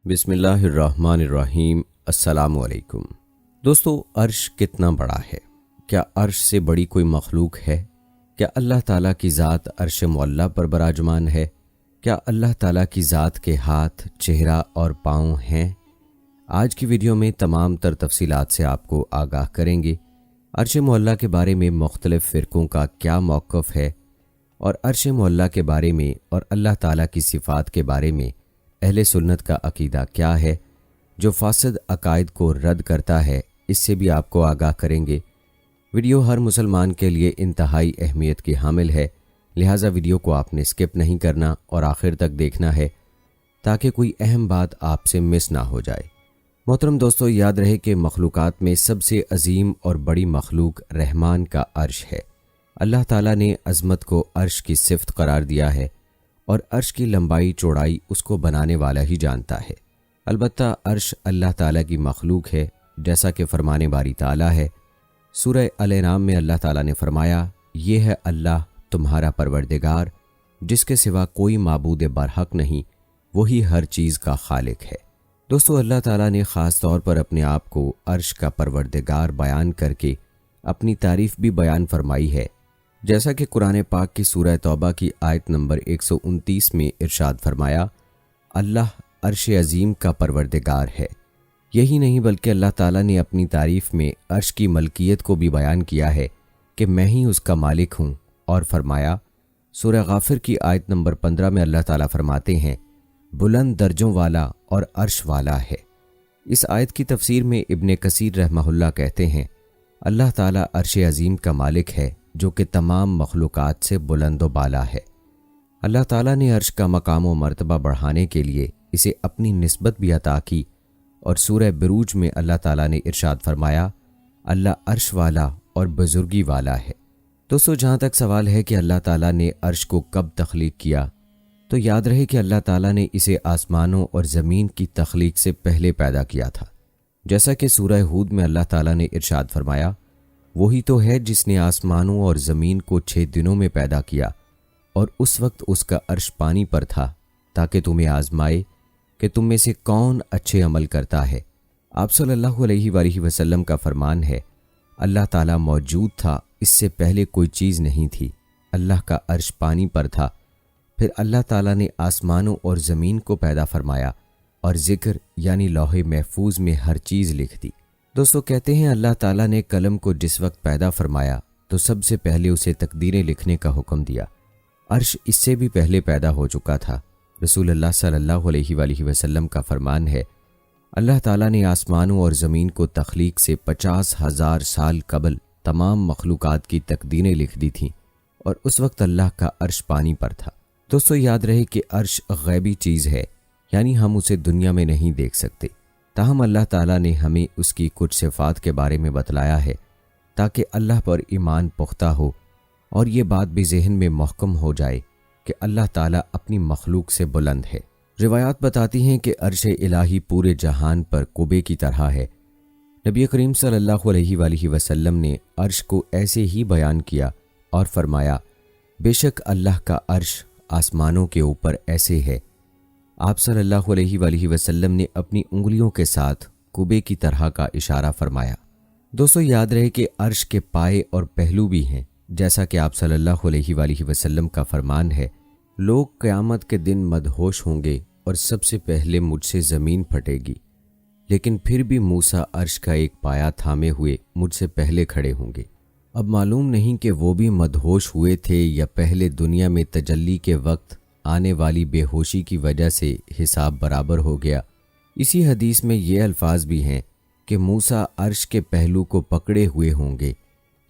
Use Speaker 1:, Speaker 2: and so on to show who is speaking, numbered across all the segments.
Speaker 1: بسم اللہ الرحمن الرحیم۔ السلام علیکم دوستو، عرش کتنا بڑا ہے؟ کیا عرش سے بڑی کوئی مخلوق ہے؟ کیا اللہ تعالیٰ کی ذات عرش معلیٰ پر براجمان ہے؟ کیا اللہ تعالیٰ کی ذات کے ہاتھ، چہرہ اور پاؤں ہیں؟ آج کی ویڈیو میں تمام تر تفصیلات سے آپ کو آگاہ کریں گے۔ عرش معلیٰ کے بارے میں مختلف فرقوں کا کیا موقف ہے، اور عرش معلیٰ کے بارے میں اور اللہ تعالیٰ کی صفات کے بارے میں اہل سنت کا عقیدہ کیا ہے جو فاسد عقائد کو رد کرتا ہے، اس سے بھی آپ کو آگاہ کریں گے۔ ویڈیو ہر مسلمان کے لیے انتہائی اہمیت کی حامل ہے، لہٰذا ویڈیو کو آپ نے سکپ نہیں کرنا اور آخر تک دیکھنا ہے تاکہ کوئی اہم بات آپ سے مس نہ ہو جائے۔ محترم دوستو، یاد رہے کہ مخلوقات میں سب سے عظیم اور بڑی مخلوق رحمان کا عرش ہے۔ اللہ تعالیٰ نے عظمت کو عرش کی صفت قرار دیا ہے، اور عرش کی لمبائی چوڑائی اس کو بنانے والا ہی جانتا ہے۔ البتہ عرش اللہ تعالیٰ کی مخلوق ہے، جیسا کہ فرمان باری تعالیٰ ہے۔ سورہ الانعام میں اللہ تعالیٰ نے فرمایا، یہ ہے اللہ تمہارا پروردگار، جس کے سوا کوئی معبود برحق نہیں، وہی ہر چیز کا خالق ہے۔ دوستو، اللہ تعالیٰ نے خاص طور پر اپنے آپ کو عرش کا پروردگار بیان کر کے اپنی تعریف بھی بیان فرمائی ہے، جیسا کہ قرآن پاک کی سورہ توبہ کی آیت نمبر 129 میں ارشاد فرمایا، اللہ عرش عظیم کا پروردگار ہے۔ یہی نہیں بلکہ اللہ تعالیٰ نے اپنی تعریف میں عرش کی ملکیت کو بھی بیان کیا ہے کہ میں ہی اس کا مالک ہوں، اور فرمایا سورہ غافر کی آیت نمبر 15 میں اللہ تعالیٰ فرماتے ہیں، بلند درجوں والا اور عرش والا ہے۔ اس آیت کی تفسیر میں ابن کثیر رحمہ اللہ کہتے ہیں، اللہ تعالیٰ عرش عظیم کا مالک ہے جو کہ تمام مخلوقات سے بلند و بالا ہے۔ اللہ تعالیٰ نے عرش کا مقام و مرتبہ بڑھانے کے لیے اسے اپنی نسبت بھی عطا کی، اور سورہ بروج میں اللہ تعالیٰ نے ارشاد فرمایا، اللہ عرش والا اور بزرگی والا ہے۔ دوستو، جہاں تک سوال ہے کہ اللہ تعالیٰ نے عرش کو کب تخلیق کیا، تو یاد رہے کہ اللہ تعالیٰ نے اسے آسمانوں اور زمین کی تخلیق سے پہلے پیدا کیا تھا، جیسا کہ سورہ ہود میں اللہ تعالیٰ نے ارشاد فرمایا، وہی تو ہے جس نے آسمانوں اور زمین کو 6 دنوں میں پیدا کیا، اور اس وقت اس کا عرش پانی پر تھا، تاکہ تمہیں آزمائے کہ تم میں سے کون اچھے عمل کرتا ہے۔ آپ صلی اللہ علیہ وآلہ وسلم کا فرمان ہے، اللہ تعالیٰ موجود تھا، اس سے پہلے کوئی چیز نہیں تھی، اللہ کا عرش پانی پر تھا، پھر اللہ تعالیٰ نے آسمانوں اور زمین کو پیدا فرمایا، اور ذکر یعنی لوح محفوظ میں ہر چیز لکھ دی۔ دوستو، کہتے ہیں اللہ تعالیٰ نے قلم کو جس وقت پیدا فرمایا تو سب سے پہلے اسے تقدیریں لکھنے کا حکم دیا۔ عرش اس سے بھی پہلے پیدا ہو چکا تھا۔ رسول اللہ صلی اللہ علیہ وآلہ وسلم کا فرمان ہے، اللہ تعالیٰ نے آسمانوں اور زمین کو تخلیق سے 50,000 سال قبل تمام مخلوقات کی تقدیریں لکھ دی تھیں، اور اس وقت اللہ کا عرش پانی پر تھا۔ دوستو، یاد رہے کہ عرش غیبی چیز ہے، یعنی ہم اسے دنیا میں نہیں دیکھ سکتے، تاہم اللہ تعالیٰ نے ہمیں اس کی کچھ صفات کے بارے میں بتلایا ہے تاکہ اللہ پر ایمان پختہ ہو، اور یہ بات بھی ذہن میں محکم ہو جائے کہ اللہ تعالیٰ اپنی مخلوق سے بلند ہے۔ روایات بتاتی ہیں کہ عرش الہی پورے جہان پر قبے کی طرح ہے۔ نبی کریم صلی اللہ علیہ وآلہ وسلم نے عرش کو ایسے ہی بیان کیا اور فرمایا، بے شک اللہ کا عرش آسمانوں کے اوپر ایسے ہے۔ آپ صلی اللہ علیہ وآلہ وسلم نے اپنی انگلیوں کے ساتھ قبے کی طرح کا اشارہ فرمایا۔ دوستو، یاد رہے کہ عرش کے پائے اور پہلو بھی ہیں، جیسا کہ آپ صلی اللہ علیہ وآلہ وسلم کا فرمان ہے، لوگ قیامت کے دن مدہوش ہوں گے اور سب سے پہلے مجھ سے زمین پھٹے گی، لیکن پھر بھی موسیٰ عرش کا ایک پایا تھامے ہوئے مجھ سے پہلے کھڑے ہوں گے۔ اب معلوم نہیں کہ وہ بھی مدہوش ہوئے تھے یا پہلے دنیا میں تجلی کے وقت آنے والی بے ہوشی کی وجہ سے حساب برابر ہو گیا۔ اسی حدیث میں یہ الفاظ بھی ہیں کہ موسیٰ عرش کے پہلو کو پکڑے ہوئے ہوں گے۔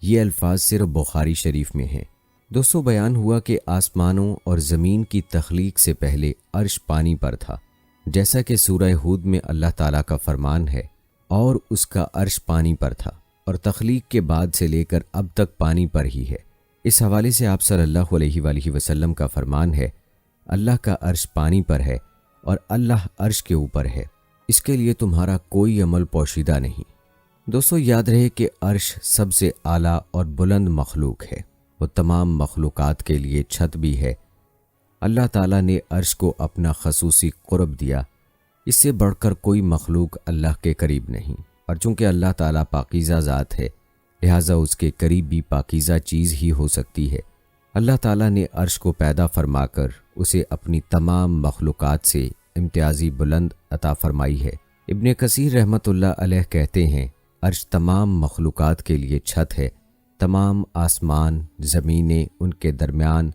Speaker 1: یہ الفاظ صرف بخاری شریف میں ہیں۔ دوستو، بیان ہوا کہ آسمانوں اور زمین کی تخلیق سے پہلے عرش پانی پر تھا، جیسا کہ سورہ ہود میں اللہ تعالیٰ کا فرمان ہے، اور اس کا عرش پانی پر تھا، اور تخلیق کے بعد سے لے کر اب تک پانی پر ہی ہے۔ اس حوالے سے آپ صلی اللہ علیہ وآلہ وسلم کا فرمان ہے، اللہ کا عرش پانی پر ہے اور اللہ عرش کے اوپر ہے، اس کے لیے تمہارا کوئی عمل پوشیدہ نہیں۔ دوستو، یاد رہے کہ عرش سب سے اعلیٰ اور بلند مخلوق ہے، وہ تمام مخلوقات کے لیے چھت بھی ہے۔ اللہ تعالیٰ نے عرش کو اپنا خصوصی قرب دیا، اس سے بڑھ کر کوئی مخلوق اللہ کے قریب نہیں، اور چونکہ اللہ تعالیٰ پاکیزہ ذات ہے لہٰذا اس کے قریب بھی پاکیزہ چیز ہی ہو سکتی ہے۔ اللہ تعالیٰ نے عرش کو پیدا فرما کر اسے اپنی تمام مخلوقات سے امتیازی بلند عطا فرمائی ہے۔ ابن کثیر رحمۃ اللہ علیہ کہتے ہیں عرش تمام مخلوقات کے لیے چھت ہے، تمام آسمان، زمینیں، ان کے درمیان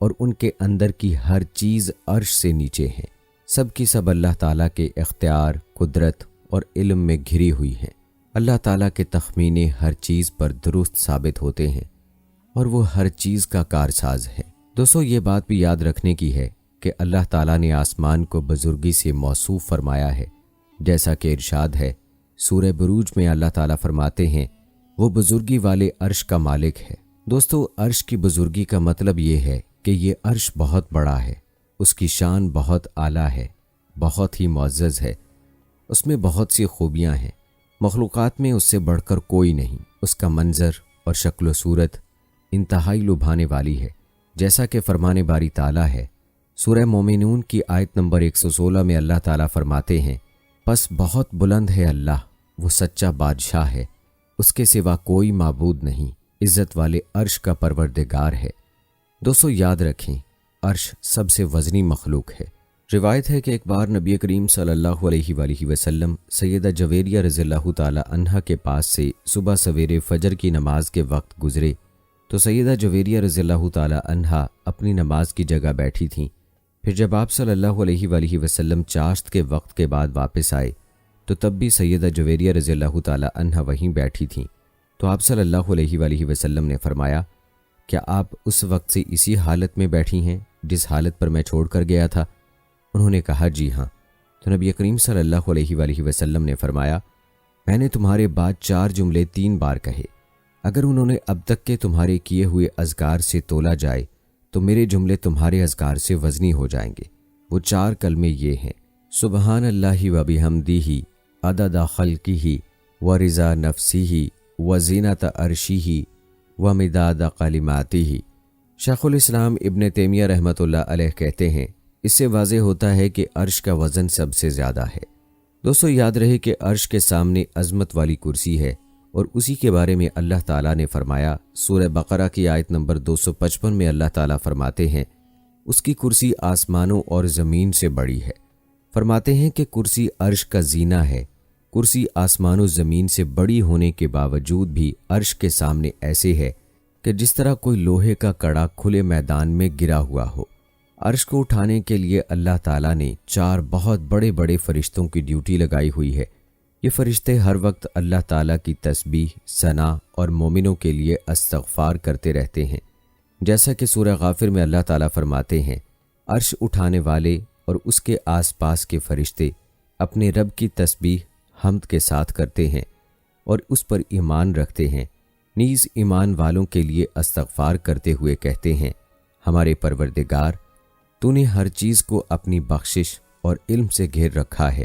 Speaker 1: اور ان کے اندر کی ہر چیز عرش سے نیچے ہیں، سب کی سب اللہ تعالیٰ کے اختیار، قدرت اور علم میں گھری ہوئی ہیں۔ اللہ تعالیٰ کے تخمینے ہر چیز پر درست ثابت ہوتے ہیں اور وہ ہر چیز کا کارساز ہے۔ دوستو یہ بات بھی یاد رکھنے کی ہے کہ اللہ تعالیٰ نے آسمان کو بزرگی سے موصوف فرمایا ہے، جیسا کہ ارشاد ہے سورہ بروج میں اللہ تعالیٰ فرماتے ہیں وہ بزرگی والے عرش کا مالک ہے۔ دوستو عرش کی بزرگی کا مطلب یہ ہے کہ یہ عرش بہت بڑا ہے، اس کی شان بہت اعلیٰ ہے، بہت ہی معزز ہے، اس میں بہت سی خوبیاں ہیں، مخلوقات میں اس سے بڑھ کر کوئی نہیں، اس کا منظر اور شکل و صورت انتہائی لبھانے والی ہے، جیسا کہ فرمان باری تعالیٰ ہے سورہ مومنون کی آیت نمبر 116 میں اللہ تعالیٰ فرماتے ہیں پس بہت بلند ہے اللہ، وہ سچا بادشاہ ہے، اس کے سوا کوئی معبود نہیں، عزت والے عرش کا پروردگار ہے۔ دوستو یاد رکھیں عرش سب سے وزنی مخلوق ہے۔ روایت ہے کہ ایک بار نبی کریم صلی اللہ علیہ وآلہ وسلم سیدہ جویریہ رضی اللہ تعالی عنہا کے پاس سے صبح سویرے فجر کی نماز کے وقت گزرے تو سیدہ جویریہ رضی اللہ تعالی عنہا اپنی نماز کی جگہ بیٹھی تھیں۔ پھر جب آپ صلی اللہ علیہ وآلہ وسلم چاشت کے وقت کے بعد واپس آئے تو تب بھی سیدہ جویریہ رضی اللہ تعالی عنہا وہیں بیٹھی تھیں، تو آپ صلی اللہ علیہ وآلہ وسلم نے فرمایا کیا آپ اس وقت سے اسی حالت میں بیٹھی ہیں جس حالت پر میں چھوڑ کر گیا تھا؟ انہوں نے کہا جی ہاں۔ تو نبی کریم صلی اللہ علیہ وآلہ وسلم نے فرمایا میں نے تمہارے بعد 4 جملے 3 بار کہے، اگر انہوں نے اب تک کے تمہارے کیے ہوئے اذکار سے تولا جائے تو میرے جملے تمہارے اذکار سے وزنی ہو جائیں گے۔ وہ 4 کلمے یہ ہیں سبحان اللہ و بحمدہ عدد خلقہ و رضا نفسہ و زینت عرشہ و مداد کلماتہ۔ شیخ الاسلام ابن تیمیہ رحمۃ اللہ علیہ کہتے ہیں اس سے واضح ہوتا ہے کہ عرش کا وزن سب سے زیادہ ہے۔ دوستو یاد رہے کہ عرش کے سامنے عظمت والی کرسی ہے اور اسی کے بارے میں اللہ تعالیٰ نے فرمایا سورہ بقرہ کی آیت نمبر 255 میں اللہ تعالیٰ فرماتے ہیں اس کی کرسی آسمانوں اور زمین سے بڑی ہے۔ فرماتے ہیں کہ کرسی عرش کا زینہ ہے۔ کرسی آسمان و زمین سے بڑی ہونے کے باوجود بھی عرش کے سامنے ایسے ہے کہ جس طرح کوئی لوہے کا کڑا کھلے میدان میں گرا ہوا ہو۔ عرش کو اٹھانے کے لیے اللہ تعالیٰ نے 4 بہت بڑے بڑے فرشتوں کی ڈیوٹی لگائی ہوئی ہے۔ یہ فرشتے ہر وقت اللہ تعالیٰ کی تسبیح، ثنا اور مومنوں کے لیے استغفار کرتے رہتے ہیں، جیسا کہ سورہ غافر میں اللہ تعالیٰ فرماتے ہیں عرش اٹھانے والے اور اس کے آس پاس کے فرشتے اپنے رب کی تسبیح حمد کے ساتھ کرتے ہیں اور اس پر ایمان رکھتے ہیں، نیز ایمان والوں کے لیے استغفار کرتے ہوئے کہتے ہیں ہمارے پروردگار تو نے ہر چیز کو اپنی بخشش اور علم سے گھیر رکھا ہے،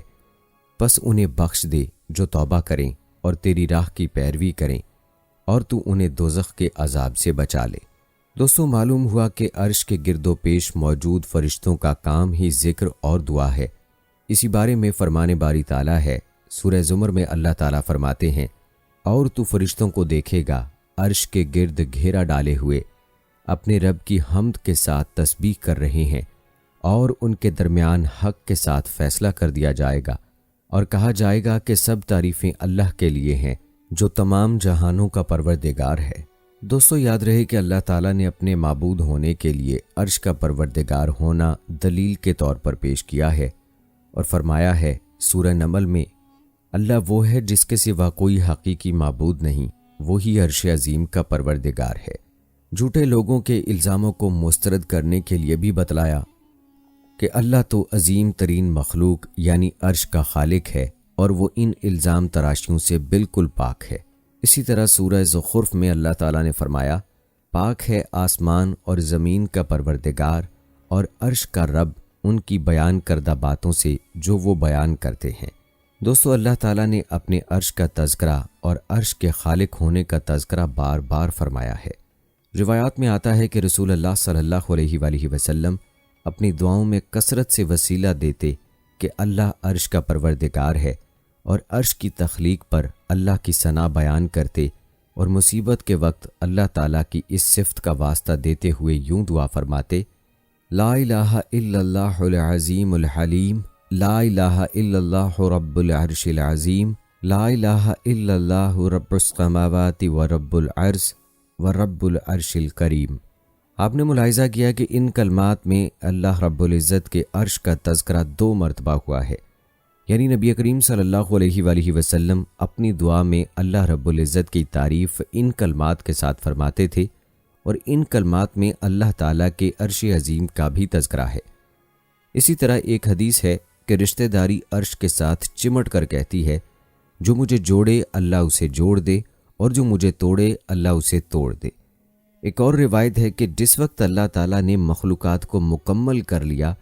Speaker 1: بس انہیں بخش دے جو توبہ کریں اور تیری راہ کی پیروی کریں اور تو انہیں دوزخ کے عذاب سے بچا لے۔ دوستو معلوم ہوا کہ عرش کے گرد و پیش موجود فرشتوں کا کام ہی ذکر اور دعا ہے۔ اسی بارے میں فرمان باری تعالیٰ ہے سورہ زمر میں اللہ تعالیٰ فرماتے ہیں اور تو فرشتوں کو دیکھے گا عرش کے گرد گھیرا ڈالے ہوئے اپنے رب کی حمد کے ساتھ تسبیح کر رہے ہیں اور ان کے درمیان حق کے ساتھ فیصلہ کر دیا جائے گا اور کہا جائے گا کہ سب تعریفیں اللہ کے لیے ہیں جو تمام جہانوں کا پروردگار ہے۔ دوستو یاد رہے کہ اللہ تعالیٰ نے اپنے معبود ہونے کے لیے عرش کا پروردگار ہونا دلیل کے طور پر پیش کیا ہے اور فرمایا ہے سورہ نمل میں اللہ وہ ہے جس کے سوا کوئی حقیقی معبود نہیں، وہی عرش عظیم کا پروردگار ہے۔ جھوٹے لوگوں کے الزاموں کو مسترد کرنے کے لیے بھی بتلایا کہ اللہ تو عظیم ترین مخلوق یعنی عرش کا خالق ہے اور وہ ان الزام تراشیوں سے بالکل پاک ہے۔ اسی طرح سورہ زخرف میں اللہ تعالیٰ نے فرمایا پاک ہے آسمان اور زمین کا پروردگار اور عرش کا رب ان کی بیان کردہ باتوں سے جو وہ بیان کرتے ہیں۔ دوستو اللہ تعالیٰ نے اپنے عرش کا تذکرہ اور عرش کے خالق ہونے کا تذکرہ بار بار فرمایا ہے۔ روایات میں آتا ہے کہ رسول اللہ صلی اللہ علیہ وآلہ وسلم اپنی دعاؤں میں کثرت سے وسیلہ دیتے کہ اللہ عرش کا پروردگار ہے، اور عرش کی تخلیق پر اللہ کی ثنا بیان کرتے اور مصیبت کے وقت اللہ تعالیٰ کی اس صفت کا واسطہ دیتے ہوئے یوں دعا فرماتے: لا الہ الا اللہ العظیم الحلیم، لا الہ الا اللہ رب العرش العظیم، لا الہ الا اللہ رب السماوات و رب العرش و رب العرش الکریم۔ آپ نے ملاحظہ کیا کہ ان کلمات میں اللہ رب العزت کے عرش کا تذکرہ 2 مرتبہ ہوا ہے، یعنی نبی کریم صلی اللہ علیہ وآلہ وسلم اپنی دعا میں اللہ رب العزت کی تعریف ان کلمات کے ساتھ فرماتے تھے، اور ان کلمات میں اللہ تعالیٰ کے عرش عظیم کا بھی تذکرہ ہے۔ اسی طرح ایک حدیث ہے کہ رشتہ داری عرش کے ساتھ چمٹ کر کہتی ہے: جو مجھے جوڑے اللہ اسے جوڑ دے، اور جو مجھے توڑے اللہ اسے توڑ دے۔ ایک اور روایت ہے کہ جس وقت اللہ تعالیٰ نے مخلوقات کو مکمل کر لیا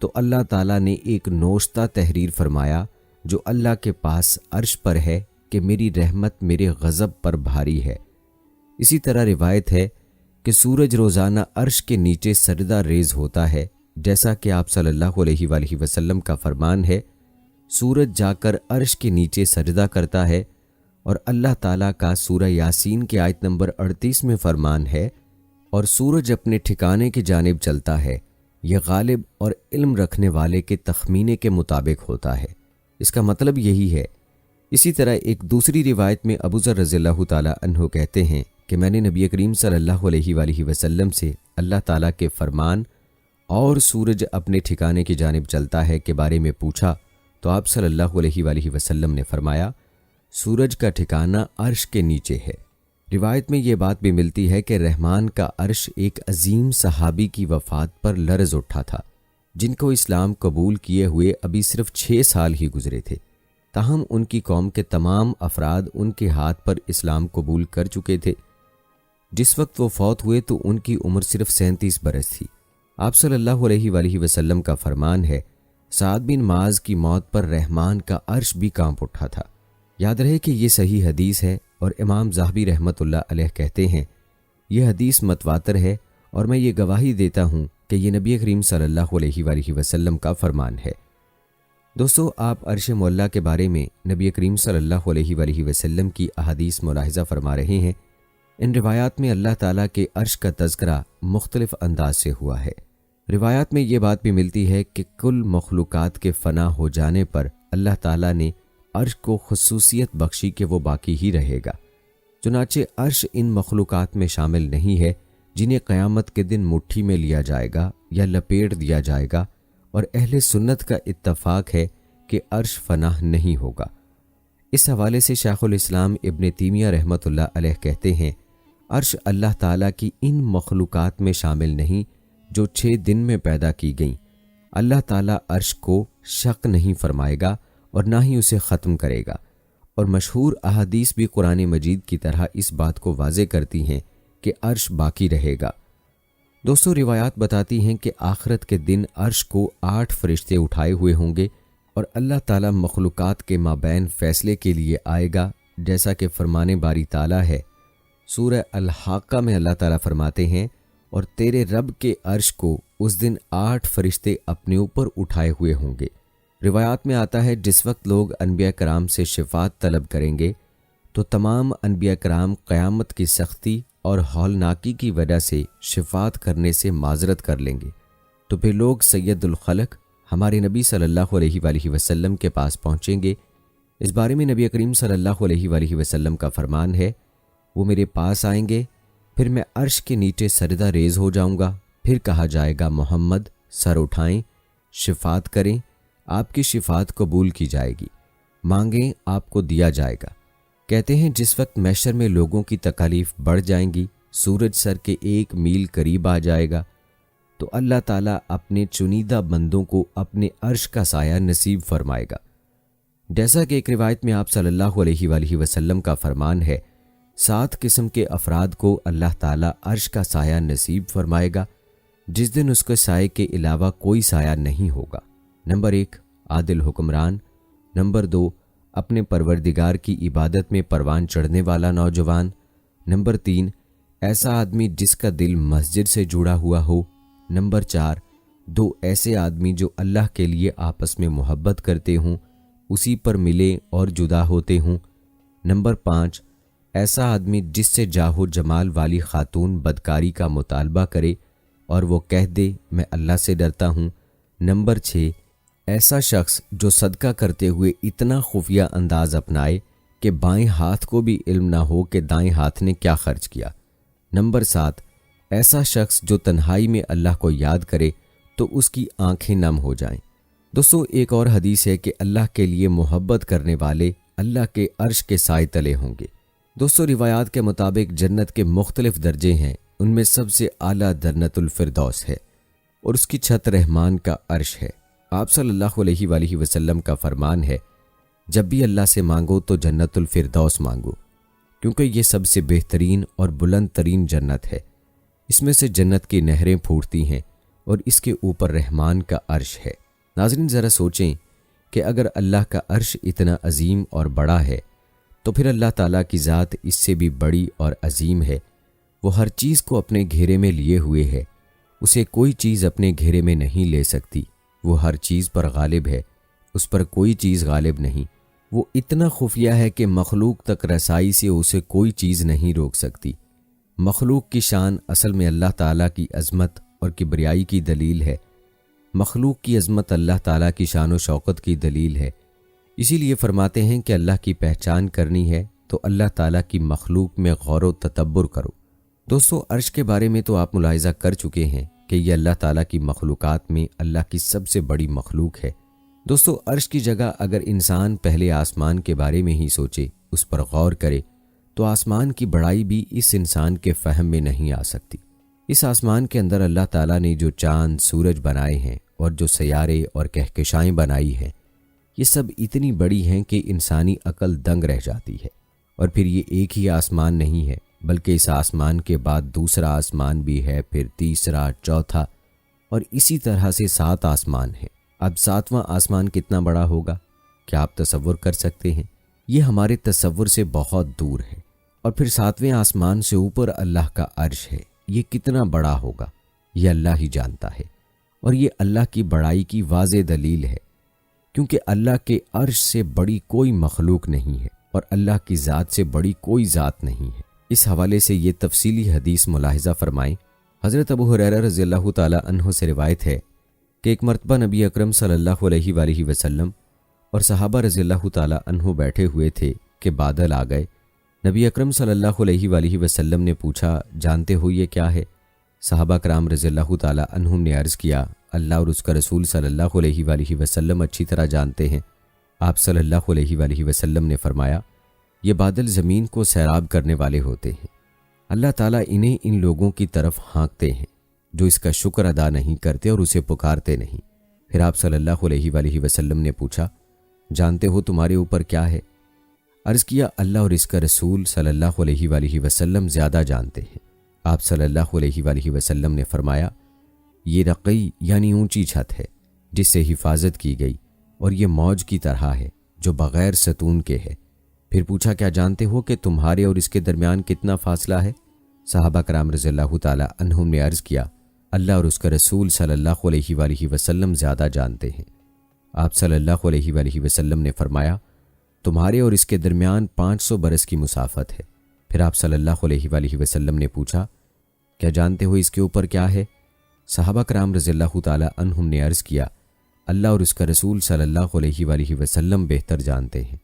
Speaker 1: تو اللہ تعالیٰ نے ایک نوشتہ تحریر فرمایا جو اللہ کے پاس عرش پر ہے کہ میری رحمت میرے غضب پر بھاری ہے۔ اسی طرح روایت ہے کہ سورج روزانہ عرش کے نیچے سجدہ ریز ہوتا ہے، جیسا کہ آپ صلی اللہ علیہ وآلہ وسلم کا فرمان ہے: سورج جا کر عرش کے نیچے سجدہ کرتا ہے، اور اللہ تعالیٰ کا سورہ یاسین کی آیت نمبر 38 میں فرمان ہے: اور سورج اپنے ٹھکانے کی جانب چلتا ہے، یہ غالب اور علم رکھنے والے کے تخمینے کے مطابق ہوتا ہے۔ اس کا مطلب یہی ہے۔ اسی طرح ایک دوسری روایت میں ابو ذر رضی اللہ تعالیٰ عنہ کہتے ہیں کہ میں نے نبی کریم صلی اللہ علیہ وآلہ وسلم سے اللہ تعالیٰ کے فرمان اور سورج اپنے ٹھکانے کی جانب چلتا ہے کے بارے میں پوچھا، تو آپ صلی اللہ علیہ وآلہ وسلم نے فرمایا: سورج کا ٹھکانہ عرش کے نیچے ہے۔ روایت میں یہ بات بھی ملتی ہے کہ رحمان کا عرش ایک عظیم صحابی کی وفات پر لرز اٹھا تھا، جن کو اسلام قبول کیے ہوئے ابھی صرف 6 سال ہی گزرے تھے، تاہم ان کی قوم کے تمام افراد ان کے ہاتھ پر اسلام قبول کر چکے تھے۔ جس وقت وہ فوت ہوئے تو ان کی عمر صرف 37 برس تھی۔ آپ صلی اللہ علیہ وآلہ وسلم کا فرمان ہے: سعد بن معاذ کی موت پر رحمان کا عرش بھی کانپ اٹھا تھا۔ یاد رہے کہ یہ صحیح حدیث ہے، اور امام ذہبی رحمۃ اللہ علیہ کہتے ہیں یہ حدیث متواتر ہے، اور میں یہ گواہی دیتا ہوں کہ یہ نبی کریم صلی اللہ علیہ وآلہ وسلم کا فرمان ہے۔ دوستو، آپ عرش معلیٰ کے بارے میں نبی کریم صلی اللہ علیہ وآلہ وسلم کی احادیث ملاحظہ فرما رہے ہیں۔ ان روایات میں اللہ تعالیٰ کے عرش کا تذکرہ مختلف انداز سے ہوا ہے۔ روایات میں یہ بات بھی ملتی ہے کہ کل مخلوقات کے فنا ہو جانے پر اللہ تعالیٰ نے عرش کو خصوصیت بخشی کہ وہ باقی ہی رہے گا۔ چنانچہ عرش ان مخلوقات میں شامل نہیں ہے جنہیں قیامت کے دن مٹھی میں لیا جائے گا یا لپیٹ دیا جائے گا، اور اہل سنت کا اتفاق ہے کہ عرش فنا نہیں ہوگا۔ اس حوالے سے شیخ الاسلام ابن تیمیہ رحمۃ اللہ علیہ کہتے ہیں عرش اللہ تعالیٰ کی ان مخلوقات میں شامل نہیں جو 6 دن میں پیدا کی گئیں۔ اللہ تعالیٰ عرش کو شق نہیں فرمائے گا اور نہ ہی اسے ختم کرے گا، اور مشہور احادیث بھی قرآن مجید کی طرح اس بات کو واضح کرتی ہیں کہ عرش باقی رہے گا۔ دوستو، روایات بتاتی ہیں کہ آخرت کے دن عرش کو 8 فرشتے اٹھائے ہوئے ہوں گے، اور اللہ تعالیٰ مخلوقات کے مابین فیصلے کے لیے آئے گا، جیسا کہ فرمان باری تعالیٰ ہے۔ سورہ الحاقہ میں اللہ تعالیٰ فرماتے ہیں: اور تیرے رب کے عرش کو اس دن 8 فرشتے اپنے اوپر اٹھائے ہوئے ہوں گے۔ روایات میں آتا ہے جس وقت لوگ انبیاء کرام سے شفاعت طلب کریں گے تو تمام انبیاء کرام قیامت کی سختی اور ہولناکی کی وجہ سے شفاعت کرنے سے معذرت کر لیں گے، تو پھر لوگ سید الخلق ہمارے نبی صلی اللہ علیہ وآلہ وسلم کے پاس پہنچیں گے۔ اس بارے میں نبی کریم صلی اللہ علیہ وآلہ وسلم کا فرمان ہے: وہ میرے پاس آئیں گے، پھر میں عرش کے نیچے سجدہ ریز ہو جاؤں گا، پھر کہا جائے گا محمد سر اٹھائیں، شفاعت کریں، آپ کی شفاعت قبول کی جائے گی، مانگیں آپ کو دیا جائے گا۔ کہتے ہیں جس وقت محشر میں لوگوں کی تکالیف بڑھ جائیں گی، سورج سر کے 1 میل قریب آ جائے گا، تو اللہ تعالیٰ اپنے چنیدہ بندوں کو اپنے عرش کا سایہ نصیب فرمائے گا۔ جیسا کہ ایک روایت میں آپ صلی اللہ علیہ وآلہ وسلم کا فرمان ہے 7 قسم کے افراد کو اللہ تعالیٰ عرش کا سایہ نصیب فرمائے گا، جس دن اس کے سائے کے علاوہ کوئی سایہ نہیں ہوگا۔ نمبر 1، عادل حکمران۔ نمبر 2، اپنے پروردگار کی عبادت میں پروان چڑھنے والا نوجوان۔ نمبر 3، ایسا آدمی جس کا دل مسجد سے جڑا ہوا ہو۔ نمبر 4، دو ایسے آدمی جو اللہ کے لیے آپس میں محبت کرتے ہوں اسی پر ملے اور جدا ہوتے ہوں۔ نمبر 5، ایسا آدمی جس سے جاہ و جمال والی خاتون بدکاری کا مطالبہ کرے اور وہ کہہ دے میں اللہ سے ڈرتا ہوں۔ نمبر 6، ایسا شخص جو صدقہ کرتے ہوئے اتنا خفیہ انداز اپنائے کہ بائیں ہاتھ کو بھی علم نہ ہو کہ دائیں ہاتھ نے کیا خرچ کیا۔ نمبر 7، ایسا شخص جو تنہائی میں اللہ کو یاد کرے تو اس کی آنکھیں نم ہو جائیں۔ دوستو، ایک اور حدیث ہے کہ اللہ کے لیے محبت کرنے والے اللہ کے عرش کے سائے تلے ہوں گے۔ دوستو، روایات کے مطابق جنت کے مختلف درجے ہیں، ان میں سب سے اعلیٰ جنت الفردوس ہے اور اس کی چھت رحمان کا عرش ہے۔ آپ صلی اللہ علیہ وآلہ وسلم کا فرمان ہے، جب بھی اللہ سے مانگو تو جنت الفردوس مانگو، کیونکہ یہ سب سے بہترین اور بلند ترین جنت ہے۔ اس میں سے جنت کی نہریں پھوٹتی ہیں اور اس کے اوپر رحمان کا عرش ہے۔ ناظرین، ذرا سوچیں کہ اگر اللہ کا عرش اتنا عظیم اور بڑا ہے تو پھر اللہ تعالیٰ کی ذات اس سے بھی بڑی اور عظیم ہے۔ وہ ہر چیز کو اپنے گھیرے میں لیے ہوئے ہے، اسے کوئی چیز اپنے گھیرے میں نہیں لے سکتی۔ وہ ہر چیز پر غالب ہے، اس پر کوئی چیز غالب نہیں۔ وہ اتنا خفیہ ہے کہ مخلوق تک رسائی سے اسے کوئی چیز نہیں روک سکتی۔ مخلوق کی شان اصل میں اللہ تعالیٰ کی عظمت اور کبریائی کی دلیل ہے۔ مخلوق کی عظمت اللہ تعالیٰ کی شان و شوکت کی دلیل ہے۔ اسی لیے فرماتے ہیں کہ اللہ کی پہچان کرنی ہے تو اللہ تعالیٰ کی مخلوق میں غور و تدبر کرو۔ دوستو، عرش کے بارے میں تو آپ ملاحظہ کر چکے ہیں کہ یہ اللہ تعالیٰ کی مخلوقات میں اللہ کی سب سے بڑی مخلوق ہے۔ دوستو، عرش کی جگہ اگر انسان پہلے آسمان کے بارے میں ہی سوچے، اس پر غور کرے، تو آسمان کی بڑائی بھی اس انسان کے فہم میں نہیں آ سکتی۔ اس آسمان کے اندر اللہ تعالیٰ نے جو چاند، سورج بنائے ہیں اور جو سیارے اور کہکشائیں بنائی ہیں، یہ سب اتنی بڑی ہیں کہ انسانی عقل دنگ رہ جاتی ہے۔ اور پھر یہ ایک ہی آسمان نہیں ہے، بلکہ اس آسمان کے بعد دوسرا آسمان بھی ہے، پھر تیسرا، چوتھا، اور اسی طرح سے 7 آسمان ہیں۔ اب 7واں آسمان کتنا بڑا ہوگا، کیا آپ تصور کر سکتے ہیں؟ یہ ہمارے تصور سے بہت دور ہے۔ اور پھر 7ویں آسمان سے اوپر اللہ کا عرش ہے، یہ کتنا بڑا ہوگا یہ اللہ ہی جانتا ہے۔ اور یہ اللہ کی بڑائی کی واضح دلیل ہے، کیونکہ اللہ کے عرش سے بڑی کوئی مخلوق نہیں ہے اور اللہ کی ذات سے بڑی کوئی ذات نہیں ہے۔ اس حوالے سے یہ تفصیلی حدیث ملاحظہ فرمائیں۔ حضرت ابو ہریرہ رضی اللہ تعالی عنہ سے روایت ہے کہ ایک مرتبہ نبی اکرم صلی اللہ علیہ وآلہ وسلم اور صحابہ رضی اللہ تعالی عنہ بیٹھے ہوئے تھے کہ بادل آ گئے۔ نبی اکرم صلی اللہ علیہ وآلہ وسلم نے پوچھا، جانتے ہو یہ کیا ہے؟ صحابہ کرام رضی اللہ تعالی عنہم نے عرض کیا، اللہ اور اس کا رسول صلی اللہ علیہ وآلہ وسلم اچھی طرح جانتے ہیں۔ آپ صلی اللہ علیہ وآلہ وسلم نے فرمایا، یہ بادل زمین کو سیراب کرنے والے ہوتے ہیں۔ اللہ تعالیٰ انہیں ان لوگوں کی طرف ہانکتے ہیں جو اس کا شکر ادا نہیں کرتے اور اسے پکارتے نہیں۔ پھر آپ صلی اللہ علیہ وآلہ وسلم نے پوچھا، جانتے ہو تمہارے اوپر کیا ہے؟ عرض کیا، اللہ اور اس کا رسول صلی اللہ علیہ وآلہ وسلم زیادہ جانتے ہیں۔ آپ صلی اللہ علیہ وآلہ وسلم نے فرمایا، یہ رقی یعنی اونچی چھت ہے جس سے حفاظت کی گئی، اور یہ موج کی طرح ہے جو بغیر ستون کے ہے۔ پھر پوچھا، کیا جانتے ہو کہ تمہارے اور اس کے درمیان کتنا فاصلہ ہے؟ صحابہ کرام رضی اللہ تعالی عنہم نے عرض کیا، اللہ اور اس کا رسول صلی اللہ علیہ وآلہ وسلم زیادہ جانتے ہیں۔ آپ صلی اللہ علیہ وآلہ وسلم نے فرمایا، تمہارے اور اس کے درمیان 500 برس کی مسافت ہے۔ پھر آپ صلی اللہ علیہ وآلہ وسلم نے پوچھا، کیا جانتے ہو اس کے اوپر کیا ہے؟ صحابہ کرام رضی اللہ تعالی عنہم نے عرض کیا، اللہ اور اس کا رسول صلی اللہ علیہ وآلہ وسلم بہتر جانتے ہیں۔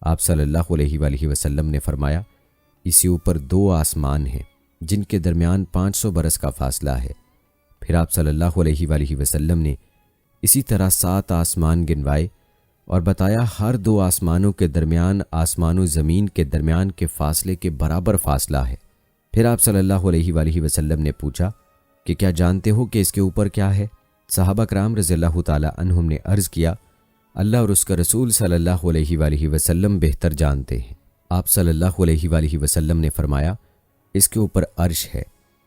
Speaker 1: آپ صلی اللہ علیہ وآلہ وسلم نے فرمایا، اسی اوپر 2 آسمان ہیں جن کے درمیان 500 برس کا فاصلہ ہے۔ پھر آپ صلی اللہ علیہ وآلہ وسلم نے اسی طرح 7 آسمان گنوائے اور بتایا ہر 2 آسمانوں کے درمیان آسمان و زمین کے درمیان کے فاصلے کے برابر فاصلہ ہے۔ پھر آپ صلی اللہ علیہ وآلہ وسلم نے پوچھا کہ کیا جانتے ہو کہ اس کے اوپر کیا ہے؟ صحابہ کرام رضی اللہ تعالی عنہم نے عرض کیا، اللہ اور اس کا رسول صلی اللہ علیہ وآلہ وسلم بہتر جانتے ہیں۔ آپ صلی اللہ علیہ وآلہ وسلم نے فرمایا، اس کے اوپر عرش ہے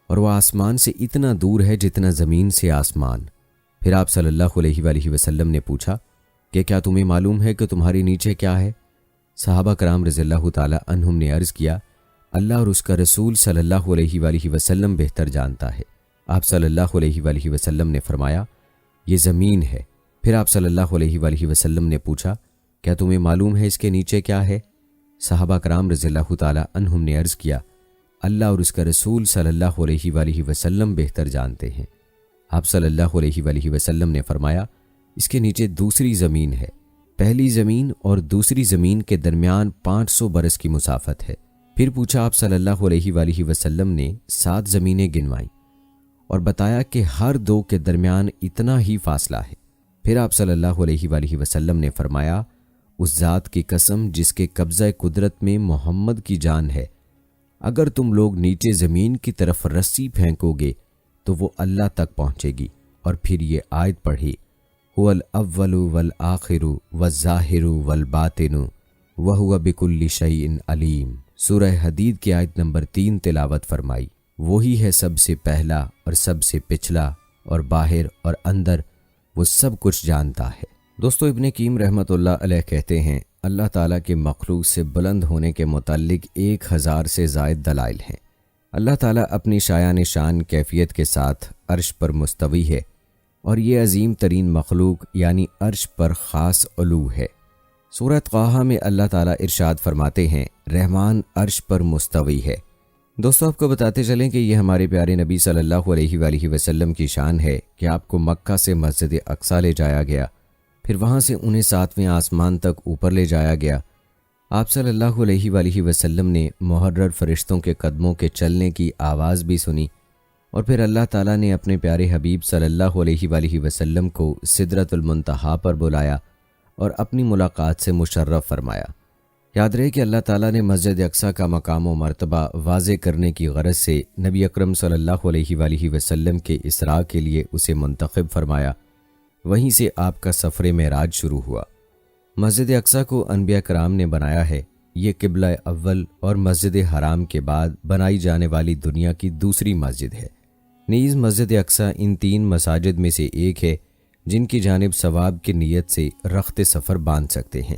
Speaker 1: اور وہ آسمان سے اتنا دور ہے جتنا زمین سے آسمان۔ پھر آپ صلی اللہ علیہ وآلہ وسلم نے پوچھا کہ کیا تمہیں معلوم ہے کہ تمہارے نیچے کیا ہے؟ صحابہ کرام رضی اللہ تعالی عنہم نے عرض کیا، اللہ اور اس کا رسول صلی اللہ علیہ وآلہ وسلم بہتر جانتا ہے۔ آپ صلی اللہ علیہ وآلہ وسلم نے فرمایا، یہ زمین ہے۔ پھر آپ صلی اللہ علیہ وآلہ وسلم نے پوچھا، کیا تمہیں معلوم ہے اس کے نیچے کیا ہے؟ صحابہ کرام رضی اللہ تعالیٰ عنہم نے عرض کیا، اللہ اور اس کا رسول صلی اللہ علیہ وآلہ وسلم بہتر جانتے ہیں۔ آپ صلی اللہ علیہ وآلہ وسلم نے فرمایا، اس کے نیچے دوسری زمین ہے، پہلی زمین اور دوسری زمین کے درمیان 500 برس کی مسافت ہے۔ پھر پوچھا آپ صلی اللہ علیہ وآلہ وسلم نے 7 زمینیں گنوائیں اور بتایا کہ ہر 2 کے درمیان اتنا ہی فاصلہ ہے۔ پھر آپ صلی اللہ علیہ وآلہ وسلم نے فرمایا، اس ذات کی قسم جس کے قبضہ قدرت میں محمد کی جان ہے، اگر تم لوگ نیچے زمین کی طرف رسی پھینکو گے تو وہ اللہ تک پہنچے گی۔ اور پھر یہ آیت پڑھی، هو الاول والآخر والظاہر والباطن وهو بكل شیء علیم۔ سورہ حدید کی آیت نمبر 3 تلاوت فرمائی۔ وہی ہے سب سے پہلا اور سب سے پچھلا، اور باہر اور اندر وہ سب کچھ جانتا ہے۔ دوستو، ابن قیم رحمۃ اللہ علیہ کہتے ہیں، اللہ تعالیٰ کے مخلوق سے بلند ہونے کے متعلق 1000 سے زائد دلائل ہیں۔ اللہ تعالیٰ اپنی شایان شان کیفیت کے ساتھ عرش پر مستوی ہے، اور یہ عظیم ترین مخلوق یعنی عرش پر خاص علو ہے۔ سورہ طٰہٰ میں اللہ تعالیٰ ارشاد فرماتے ہیں، رحمان عرش پر مستوی ہے۔ دوستو، آپ کو بتاتے چلیں کہ یہ ہمارے پیارے نبی صلی اللہ علیہ وآلہ وسلم کی شان ہے کہ آپ کو مکہ سے مسجد اقصیٰ لے جایا گیا، پھر وہاں سے انہیں 7ویں آسمان تک اوپر لے جایا گیا۔ آپ صلی اللہ علیہ وآلہ وسلم نے محرر فرشتوں کے قدموں کے چلنے کی آواز بھی سنی، اور پھر اللہ تعالیٰ نے اپنے پیارے حبیب صلی اللہ علیہ وآلہ وسلم کو سدرۃ المنتہا پر بلایا اور اپنی ملاقات سے مشرف فرمایا۔ یاد رہے کہ اللہ تعالیٰ نے مسجد اقصیٰ کا مقام و مرتبہ واضح کرنے کی غرض سے نبی اکرم صلی اللہ علیہ وآلہ وسلم کے اسراء کے لیے اسے منتخب فرمایا۔ وہیں سے آپ کا سفر معراج شروع ہوا۔ مسجد اقصیٰ کو انبیاء کرام نے بنایا ہے۔ یہ قبلہ اول اور مسجد حرام کے بعد بنائی جانے والی دنیا کی دوسری مسجد ہے۔ نیز مسجد اقصیٰ ان 3 مساجد میں سے ایک ہے جن کی جانب ثواب کی نیت سے رخت سفر باندھ سکتے ہیں۔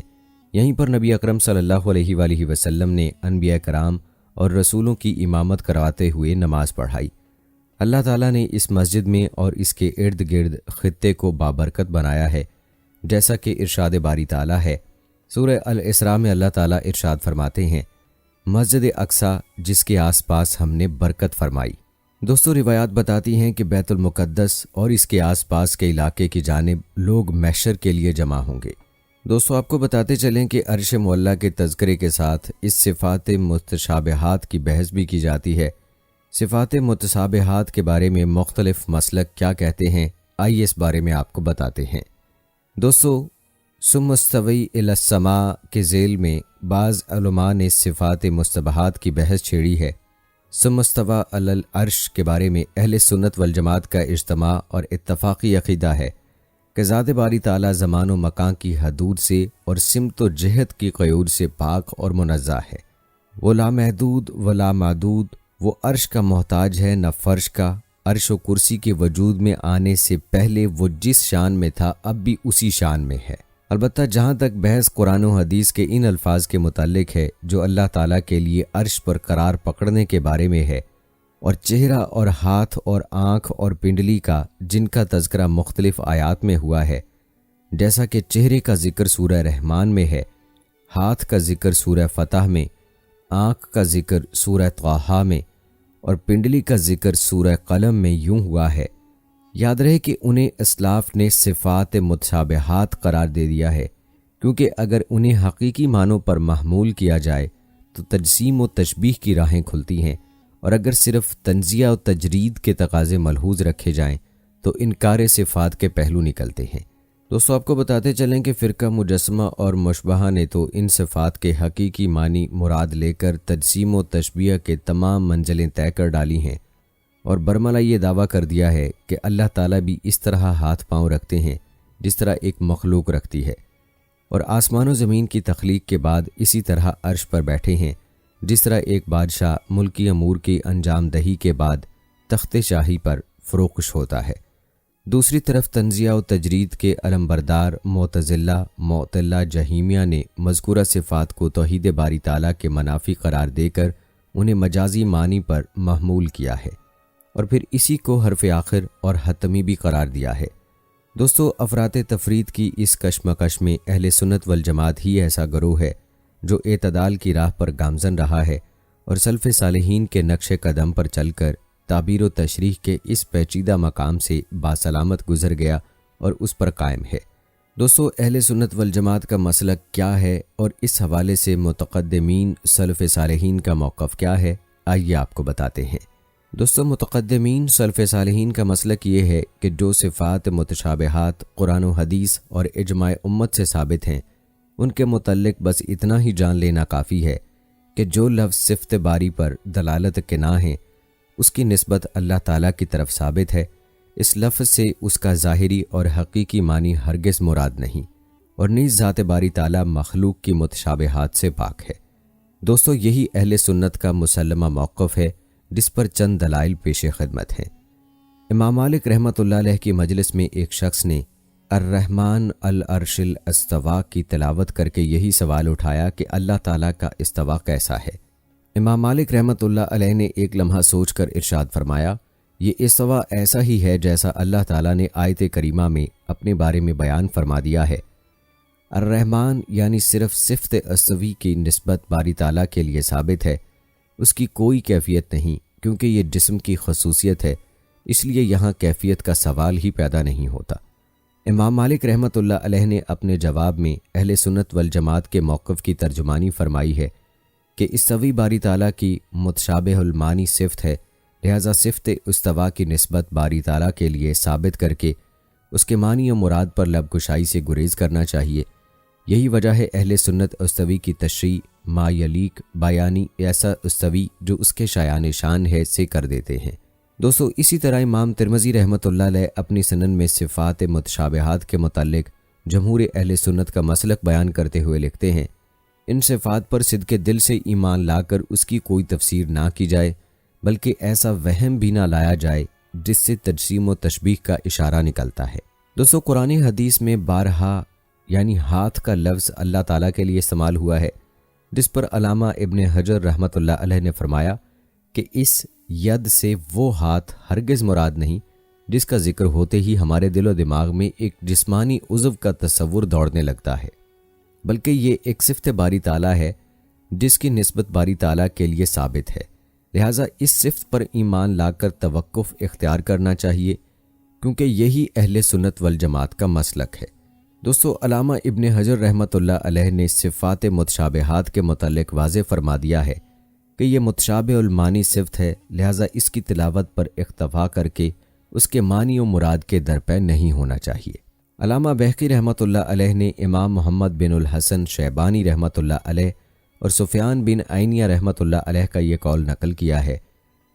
Speaker 1: یہیں پر نبی اکرم صلی اللہ علیہ وآلہ وسلم نے انبیاء کرام اور رسولوں کی امامت کرواتے ہوئے نماز پڑھائی۔ اللہ تعالیٰ نے اس مسجد میں اور اس کے ارد گرد خطے کو بابرکت بنایا ہے، جیسا کہ ارشاد باری تعالیٰ ہے۔ سورہ الاسراء میں اللہ تعالیٰ ارشاد فرماتے ہیں، مسجد اقصیٰ جس کے آس پاس ہم نے برکت فرمائی۔ دوستو، روایات بتاتی ہیں کہ بیت المقدس اور اس کے آس پاس کے علاقے کی جانب لوگ محشر کے لیے جمع ہوں گے۔ دوستو، آپ کو بتاتے چلیں کہ عرش معلیٰ کے تذکرے کے ساتھ اس صفات متشابہات کی بحث بھی کی جاتی ہے۔ صفات متشابہات کے بارے میں مختلف مسلک کیا کہتے ہیں، آئیے اس بارے میں آپ کو بتاتے ہیں۔ دوستو، ثم استوی الی السماء کے ذیل میں بعض علماء نے صفات مشتبہات کی بحث چھیڑی ہے۔ ثم استوی علی العرش کے بارے میں اہل سنت والجماعت کا اجتماع اور اتفاقی عقیدہ ہے کہ ذات باری تعالیٰ زمان و مکان کی حدود سے اور سمت و جہت کی قیود سے پاک اور منزہ ہے۔ وہ لامحدود و لامحدود، وہ عرش کا محتاج ہے نہ فرش کا۔ عرش و کرسی کے وجود میں آنے سے پہلے وہ جس شان میں تھا اب بھی اسی شان میں ہے۔ البتہ جہاں تک بحث قرآن و حدیث کے ان الفاظ کے متعلق ہے جو اللہ تعالیٰ کے لیے عرش پر قرار پکڑنے کے بارے میں ہے، اور چہرہ اور ہاتھ اور آنکھ اور پنڈلی کا جن کا تذکرہ مختلف آیات میں ہوا ہے، جیسا کہ چہرے کا ذکر سورہ رحمان میں ہے، ہاتھ کا ذکر سورہ فتح میں، آنکھ کا ذکر سورہ طٰہٰ میں، اور پنڈلی کا ذکر سورہ قلم میں یوں ہوا ہے۔ یاد رہے کہ انہیں اسلاف نے صفات متشابہات قرار دے دیا ہے، کیونکہ اگر انہیں حقیقی معنوں پر محمول کیا جائے تو تجسیم و تشبیہ کی راہیں کھلتی ہیں، اور اگر صرف تنزیہ و تجرید کے تقاضے ملحوظ رکھے جائیں تو انکار صفات کے پہلو نکلتے ہیں۔ دوستو، آپ کو بتاتے چلیں کہ فرقہ مجسمہ اور مشبہہ نے تو ان صفات کے حقیقی معنی مراد لے کر تجسیم و تشبیہ کے تمام منزلیں طے کر ڈالی ہیں، اور برملا یہ دعویٰ کر دیا ہے کہ اللہ تعالیٰ بھی اس طرح ہاتھ پاؤں رکھتے ہیں جس طرح ایک مخلوق رکھتی ہے، اور آسمان و زمین کی تخلیق کے بعد اسی طرح عرش پر بیٹھے ہیں جس طرح ایک بادشاہ ملکی امور کی انجام دہی کے بعد تخت شاہی پر فروخش ہوتا ہے۔ دوسری طرف تنزیہ و تجرید کے علمبردار معتزلہ، معطلہ، جہمیہ نے مذکورہ صفات کو توحید باری تعالیٰ کے منافی قرار دے کر انہیں مجازی معنی پر محمول کیا ہے، اور پھر اسی کو حرف آخر اور حتمی بھی قرار دیا ہے۔ دوستو، افراط تفرید کی اس کشمکش میں اہل سنت والجماعت ہی ایسا گروہ ہے جو اعتدال کی راہ پر گامزن رہا ہے اور سلف صالحین کے نقش قدم پر چل کر تعبیر و تشریح کے اس پیچیدہ مقام سے باسلامت گزر گیا اور اس پر قائم ہے۔ دوستو، اہل سنت والجماعت کا مسلک کیا ہے اور اس حوالے سے متقدمین سلف صالحین کا موقف کیا ہے، آئیے آپ کو بتاتے ہیں۔ دوستو، متقدمین سلف صالحین کا مسلک یہ ہے کہ جو صفات متشابہات قرآن و حدیث اور اجماع امت سے ثابت ہیں، ان کے متعلق بس اتنا ہی جان لینا کافی ہے کہ جو لفظ صفت باری پر دلالت کے نہ ہیں اس کی نسبت اللہ تعالیٰ کی طرف ثابت ہے۔ اس لفظ سے اس کا ظاہری اور حقیقی معنی ہرگز مراد نہیں، اور نیز ذات باری تعالیٰ مخلوق کی متشابہات سے پاک ہے۔ دوستو، یہی اہل سنت کا مسلمہ موقف ہے جس پر چند دلائل پیش خدمت ہیں۔ امام مالک رحمۃ اللہ علیہ کی مجلس میں ایک شخص نے الرحمن العرش الاستوا کی تلاوت کر کے یہی سوال اٹھایا کہ اللہ تعالیٰ کا استوا کیسا ہے؟ امام مالک رحمۃ اللہ علیہ نے ایک لمحہ سوچ کر ارشاد فرمایا، یہ استوا ایسا ہی ہے جیسا اللہ تعالیٰ نے آیت کریمہ میں اپنے بارے میں بیان فرما دیا ہے۔ الرحمن یعنی صرف صفت استوی کی نسبت باری تعالیٰ کے لیے ثابت ہے، اس کی کوئی کیفیت نہیں، کیونکہ یہ جسم کی خصوصیت ہے، اس لیے یہاں کیفیت کا سوال ہی پیدا نہیں ہوتا۔ امام مالک رحمۃ اللہ علیہ نے اپنے جواب میں اہل سنت والجماعت کے موقف کی ترجمانی فرمائی ہے کہ استوی باری تعالیٰ کی متشابہ المانی صفت ہے، لہذا صفت استوا کی نسبت باری تعالیٰ کے لیے ثابت کر کے اس کے معنی و مراد پر لب کشائی سے گریز کرنا چاہیے۔ یہی وجہ ہے اہل سنت استوی کی تشریح ما یلیق بیانی ایسا استوی جو اس کے شایان شان ہے سے کر دیتے ہیں۔ دوستو، اسی طرح امام ترمذی رحمۃ اللہ علیہ اپنی سنن میں صفات متشابہات کے متعلق جمہور اہل سنت کا مسلک بیان کرتے ہوئے لکھتے ہیں، ان صفات پر صدق دل سے ایمان لا کر اس کی کوئی تفسیر نہ کی جائے، بلکہ ایسا وہم بھی نہ لایا جائے جس سے تجسیم و تشبیہ کا اشارہ نکلتا ہے۔ دوستو، قرآن حدیث میں بارہا یعنی ہاتھ کا لفظ اللہ تعالیٰ کے لیے استعمال ہوا ہے، جس پر علامہ ابن حجر رحمۃ اللہ علیہ نے فرمایا کہ اس ید سے وہ ہاتھ ہرگز مراد نہیں جس کا ذکر ہوتے ہی ہمارے دل و دماغ میں ایک جسمانی عضو کا تصور دوڑنے لگتا ہے، بلکہ یہ ایک صفت باری تعالیٰ ہے جس کی نسبت باری تعالیٰ کے لیے ثابت ہے، لہٰذا اس صفت پر ایمان لا کر توقف اختیار کرنا چاہیے، کیونکہ یہی اہل سنت والجماعت کا مسلک ہے۔ دوستو، علامہ ابن حجر رحمۃ اللہ علیہ نے صفات متشابہات کے متعلق واضح فرما دیا ہے کہ یہ متشابہ المانی صفت ہے، لہٰذا اس کی تلاوت پر اکتفا کر کے اس کے معنی و مراد کے درپے نہیں ہونا چاہیے۔ علامہ بہقی رحمۃ اللہ علیہ نے امام محمد بن الحسن شیبانی رحمۃ اللہ علیہ اور سفیان بن عینیہ رحمۃ اللہ علیہ کا یہ قول نقل کیا ہے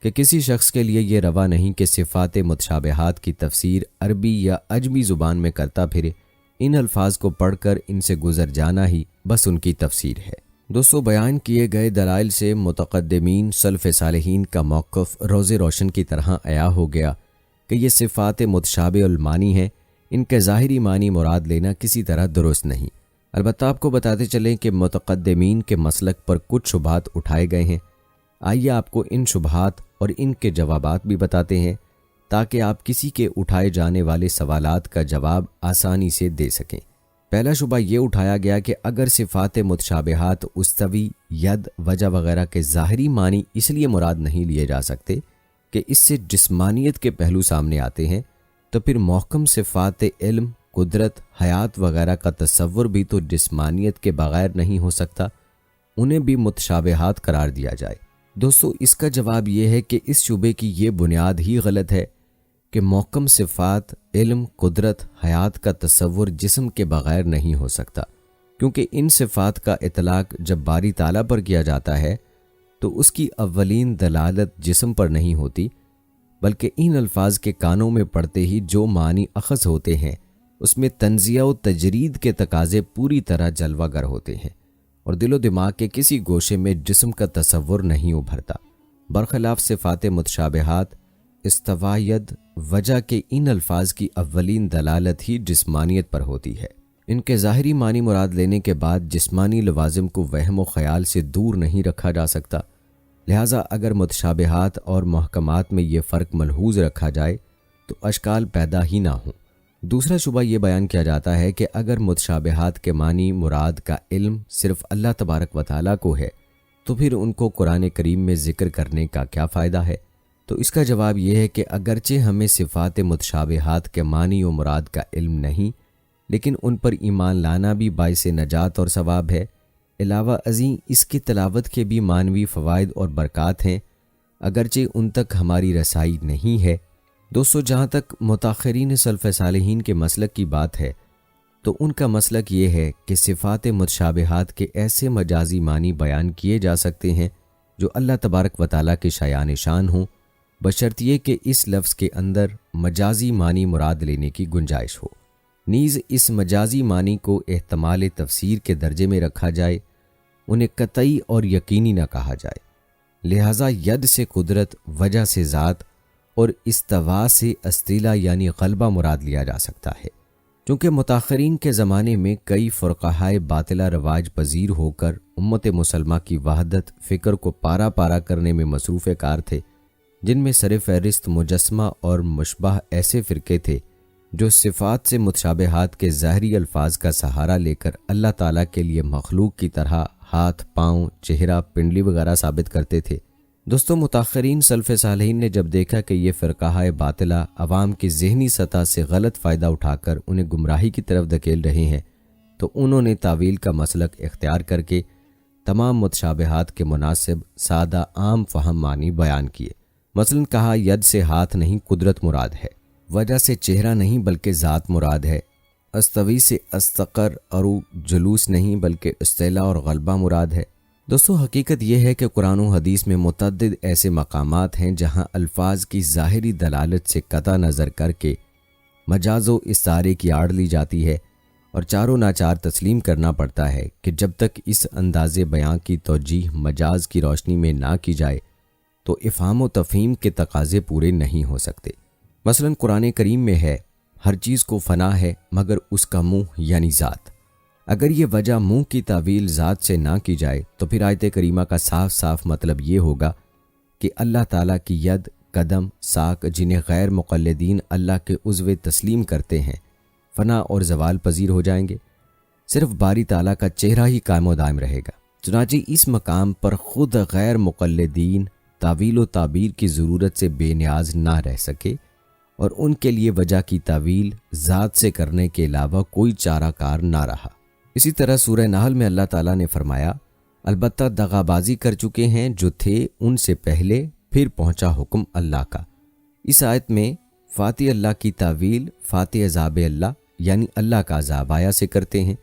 Speaker 1: کہ کسی شخص کے لیے یہ روا نہیں کہ صفات متشابہات کی تفسیر عربی یا عجمی زبان میں کرتا پھرے، ان الفاظ کو پڑھ کر ان سے گزر جانا ہی بس ان کی تفسیر ہے۔ دوستو، بیان کیے گئے دلائل سے متقدمین سلف صالحین کا موقف روز روشن کی طرح عیا ہو گیا کہ یہ صفات متشابہ المانی ہیں، ان کے ظاہری معنی مراد لینا کسی طرح درست نہیں۔ البتہ آپ کو بتاتے چلیں کہ متقدمین کے مسلک پر کچھ شبہات اٹھائے گئے ہیں، آئیے آپ کو ان شبہات اور ان کے جوابات بھی بتاتے ہیں تاکہ آپ کسی کے اٹھائے جانے والے سوالات کا جواب آسانی سے دے سکیں۔ پہلا شبہ یہ اٹھایا گیا کہ اگر صفات متشابہات استوی، ید، وجہ وغیرہ کے ظاہری معنی اس لیے مراد نہیں لیے جا سکتے کہ اس سے جسمانیت کے پہلو سامنے آتے ہیں، تو پھر محکم صفات علم، قدرت، حیات وغیرہ کا تصور بھی تو جسمانیت کے بغیر نہیں ہو سکتا، انہیں بھی متشابہات قرار دیا جائے۔ دوستو، اس کا جواب یہ ہے کہ اس شبے کی یہ بنیاد ہی غلط ہے کہ محکم صفات علم، قدرت، حیات کا تصور جسم کے بغیر نہیں ہو سکتا، کیونکہ ان صفات کا اطلاق جب باری تعالیٰ پر کیا جاتا ہے تو اس کی اولین دلالت جسم پر نہیں ہوتی، بلکہ ان الفاظ کے کانوں میں پڑتے ہی جو معنی اخذ ہوتے ہیں اس میں تنزیہ و تجرید کے تقاضے پوری طرح جلوہ گر ہوتے ہیں اور دل و دماغ کے کسی گوشے میں جسم کا تصور نہیں ابھرتا، برخلاف صفات متشابہات استوا، ید، وجہ کے ان الفاظ کی اولین دلالت ہی جسمانیت پر ہوتی ہے۔ ان کے ظاہری معنی مراد لینے کے بعد جسمانی لوازم کو وہم و خیال سے دور نہیں رکھا جا سکتا، لہٰذا اگر متشابہات اور محکمات میں یہ فرق ملحوظ رکھا جائے تو اشکال پیدا ہی نہ ہوں، دوسرا شبہ یہ بیان کیا جاتا ہے کہ اگر متشابہات کے معنی مراد کا علم صرف اللہ تبارک و تعالیٰ کو ہے تو پھر ان کو قرآن کریم میں ذکر کرنے کا کیا فائدہ ہے؟ تو اس کا جواب یہ ہے کہ اگرچہ ہمیں صفات متشابہات کے معنی و مراد کا علم نہیں، لیکن ان پر ایمان لانا بھی باعث نجات اور ثواب ہے۔ علاوہ ازیں اس کی تلاوت کے بھی معنوی فوائد اور برکات ہیں، اگرچہ ان تک ہماری رسائی نہیں ہے۔ دوستو، جہاں تک متاخرین سلف صالحین کے مسلک کی بات ہے تو ان کا مسلک یہ ہے کہ صفات متشابہات کے ایسے مجازی معنی بیان کیے جا سکتے ہیں جو اللہ تبارک و تعالیٰ کے شایان شان ہوں، بشرطیہ کہ اس لفظ کے اندر مجازی معنی مراد لینے کی گنجائش ہو۔ نیز اس مجازی معنی کو احتمال تفسیر کے درجے میں رکھا جائے، انہیں قطعی اور یقینی نہ کہا جائے۔ لہٰذا ید سے قدرت، وجہ سے ذات اور استوا سے استیلا یعنی غلبہ مراد لیا جا سکتا ہے۔ چونکہ متاخرین کے زمانے میں کئی فرقہائے باطلہ رواج پذیر ہو کر امت مسلمہ کی وحدت فکر کو پارا پارا کرنے میں مصروف کار تھے، جن میں سر فہرست مجسمہ اور مشبہ ایسے فرقے تھے جو صفات سے متشابہات کے ظاہری الفاظ کا سہارا لے کر اللہ تعالیٰ کے لیے مخلوق کی طرح ہاتھ، پاؤں، چہرہ، پنڈلی وغیرہ ثابت کرتے تھے۔ دوستو، متاخرین سلف صالحین نے جب دیکھا کہ یہ فرقہ باطلہ عوام کی ذہنی سطح سے غلط فائدہ اٹھا کر انہیں گمراہی کی طرف دھکیل رہے ہیں، تو انہوں نے تعویل کا مسلک اختیار کر کے تمام متشابہات کے مناسب سادہ عام فہم معنی بیان کیے۔ مثلا کہا ید سے ہاتھ نہیں قدرت مراد ہے، وجہ سے چہرہ نہیں بلکہ ذات مراد ہے، استوی سے استقر اور جلوس نہیں بلکہ استعلا اور غلبہ مراد ہے۔ دوستو، حقیقت یہ ہے کہ قرآن و حدیث میں متعدد ایسے مقامات ہیں جہاں الفاظ کی ظاہری دلالت سے قطع نظر کر کے مجاز و استعارے کی آڑ لی جاتی ہے، اور چاروں ناچار تسلیم کرنا پڑتا ہے کہ جب تک اس انداز بیان کی توجیہ مجاز کی روشنی میں نہ کی جائے تو افہام و تفہیم کے تقاضے پورے نہیں ہو سکتے۔ مثلا قرآن کریم میں ہے ہر چیز کو فنا ہے مگر اس کا منہ یعنی ذات۔ اگر یہ وجہ منہ کی تعویل ذات سے نہ کی جائے تو پھر آیت کریمہ کا صاف صاف مطلب یہ ہوگا کہ اللہ تعالیٰ کی ید، قدم، ساق جنہیں غیر مقلدین اللہ کے عضو تسلیم کرتے ہیں فنا اور زوال پذیر ہو جائیں گے، صرف باری تعالیٰ کا چہرہ ہی قائم و دائم رہے گا۔ چنانچہ اس مقام پر خود غیر مقلدین تعویل و تعبیر کی ضرورت سے بے نیاز نہ رہ سکے، اور ان کے لیے وجہ کی تعویل ذات سے کرنے کے علاوہ کوئی چارہ کار نہ رہا۔ اسی طرح سورہ نحل میں اللہ تعالیٰ نے فرمایا، البتہ دغابازی کر چکے ہیں جو تھے ان سے پہلے، پھر پہنچا حکم اللہ کا۔ اس آیت میں فاتح اللہ کی تعویل فاتح عذاب اللہ یعنی اللہ کا عذاب آیا سے کرتے ہیں۔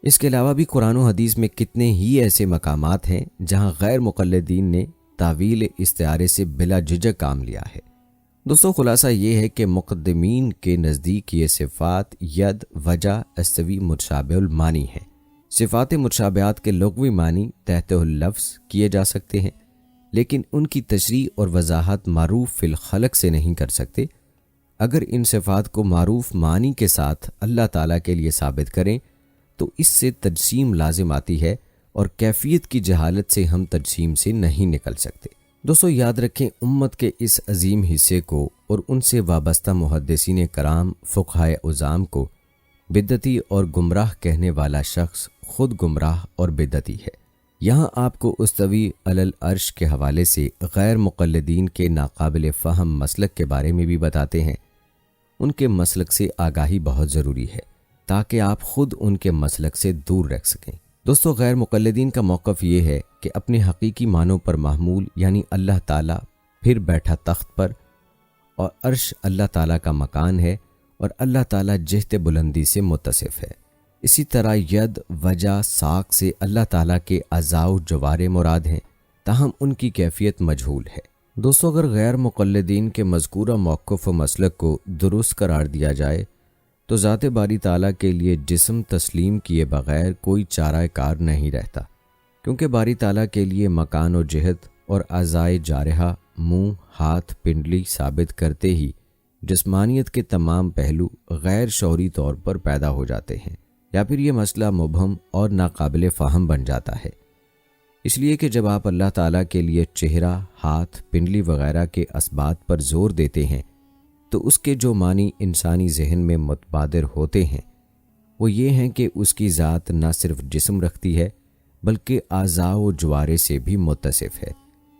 Speaker 1: اس کے علاوہ بھی قرآن و حدیث میں کتنے ہی ایسے مقامات ہیں جہاں غیر مقلدین نے تعویل استعارے سے بلا جھجک کام لیا ہے۔ دوستو، خلاصہ یہ ہے کہ مقدمین کے نزدیک یہ صفات ید، وجہ، استوی متشابہ المانی ہیں۔ صفات متشابہات کے لغوی معنی تحت اللفظ کیے جا سکتے ہیں، لیکن ان کی تشریح اور وضاحت معروف فی الخلق سے نہیں کر سکتے۔ اگر ان صفات کو معروف معنی کے ساتھ اللہ تعالیٰ کے لیے ثابت کریں تو اس سے تجسیم لازم آتی ہے، اور کیفیت کی جہالت سے ہم تجسیم سے نہیں نکل سکتے۔ دوستو، یاد رکھیں، امت کے اس عظیم حصے کو اور ان سے وابستہ محدثین کرام، فقہائے عظام کو بدعتی اور گمراہ کہنے والا شخص خود گمراہ اور بدعتی ہے۔ یہاں آپ کو استوی علی العرش کے حوالے سے غیر مقلدین کے ناقابل فہم مسلک کے بارے میں بھی بتاتے ہیں۔ ان کے مسلک سے آگاہی بہت ضروری ہے تاکہ آپ خود ان کے مسلک سے دور رکھ سکیں۔ دوستو، غیر مقلدین کا موقف یہ ہے کہ اپنے حقیقی معنوں پر محمول یعنی اللہ تعالیٰ پھر بیٹھا تخت پر، اور عرش اللہ تعالیٰ کا مکان ہے، اور اللہ تعالیٰ جہت بلندی سے متصف ہے۔ اسی طرح ید، وجہ، ساق سے اللہ تعالیٰ کے اعضاء و جوارح مراد ہیں، تاہم ان کی کیفیت مجہول ہے۔ دوستو، اگر غیر مقلدین کے مذکورہ موقف و مسلک کو درست قرار دیا جائے تو ذات باری تعالیٰ کے لیے جسم تسلیم کیے بغیر کوئی چارہ کار نہیں رہتا، کیونکہ باری تعالیٰ کے لیے مکان و جہت اور اعضاء جارحہ، منہ، ہاتھ، پنڈلی ثابت کرتے ہی جسمانیت کے تمام پہلو غیر شعوری طور پر پیدا ہو جاتے ہیں، یا پھر یہ مسئلہ مبہم اور ناقابل فہم بن جاتا ہے۔ اس لیے کہ جب آپ اللہ تعالیٰ کے لیے چہرہ، ہاتھ، پنڈلی وغیرہ کے اسبات پر زور دیتے ہیں تو اس کے جو معنی انسانی ذہن میں متبادر ہوتے ہیں وہ یہ ہیں کہ اس کی ذات نہ صرف جسم رکھتی ہے بلکہ اعضاء و جوارح سے بھی متصف ہے۔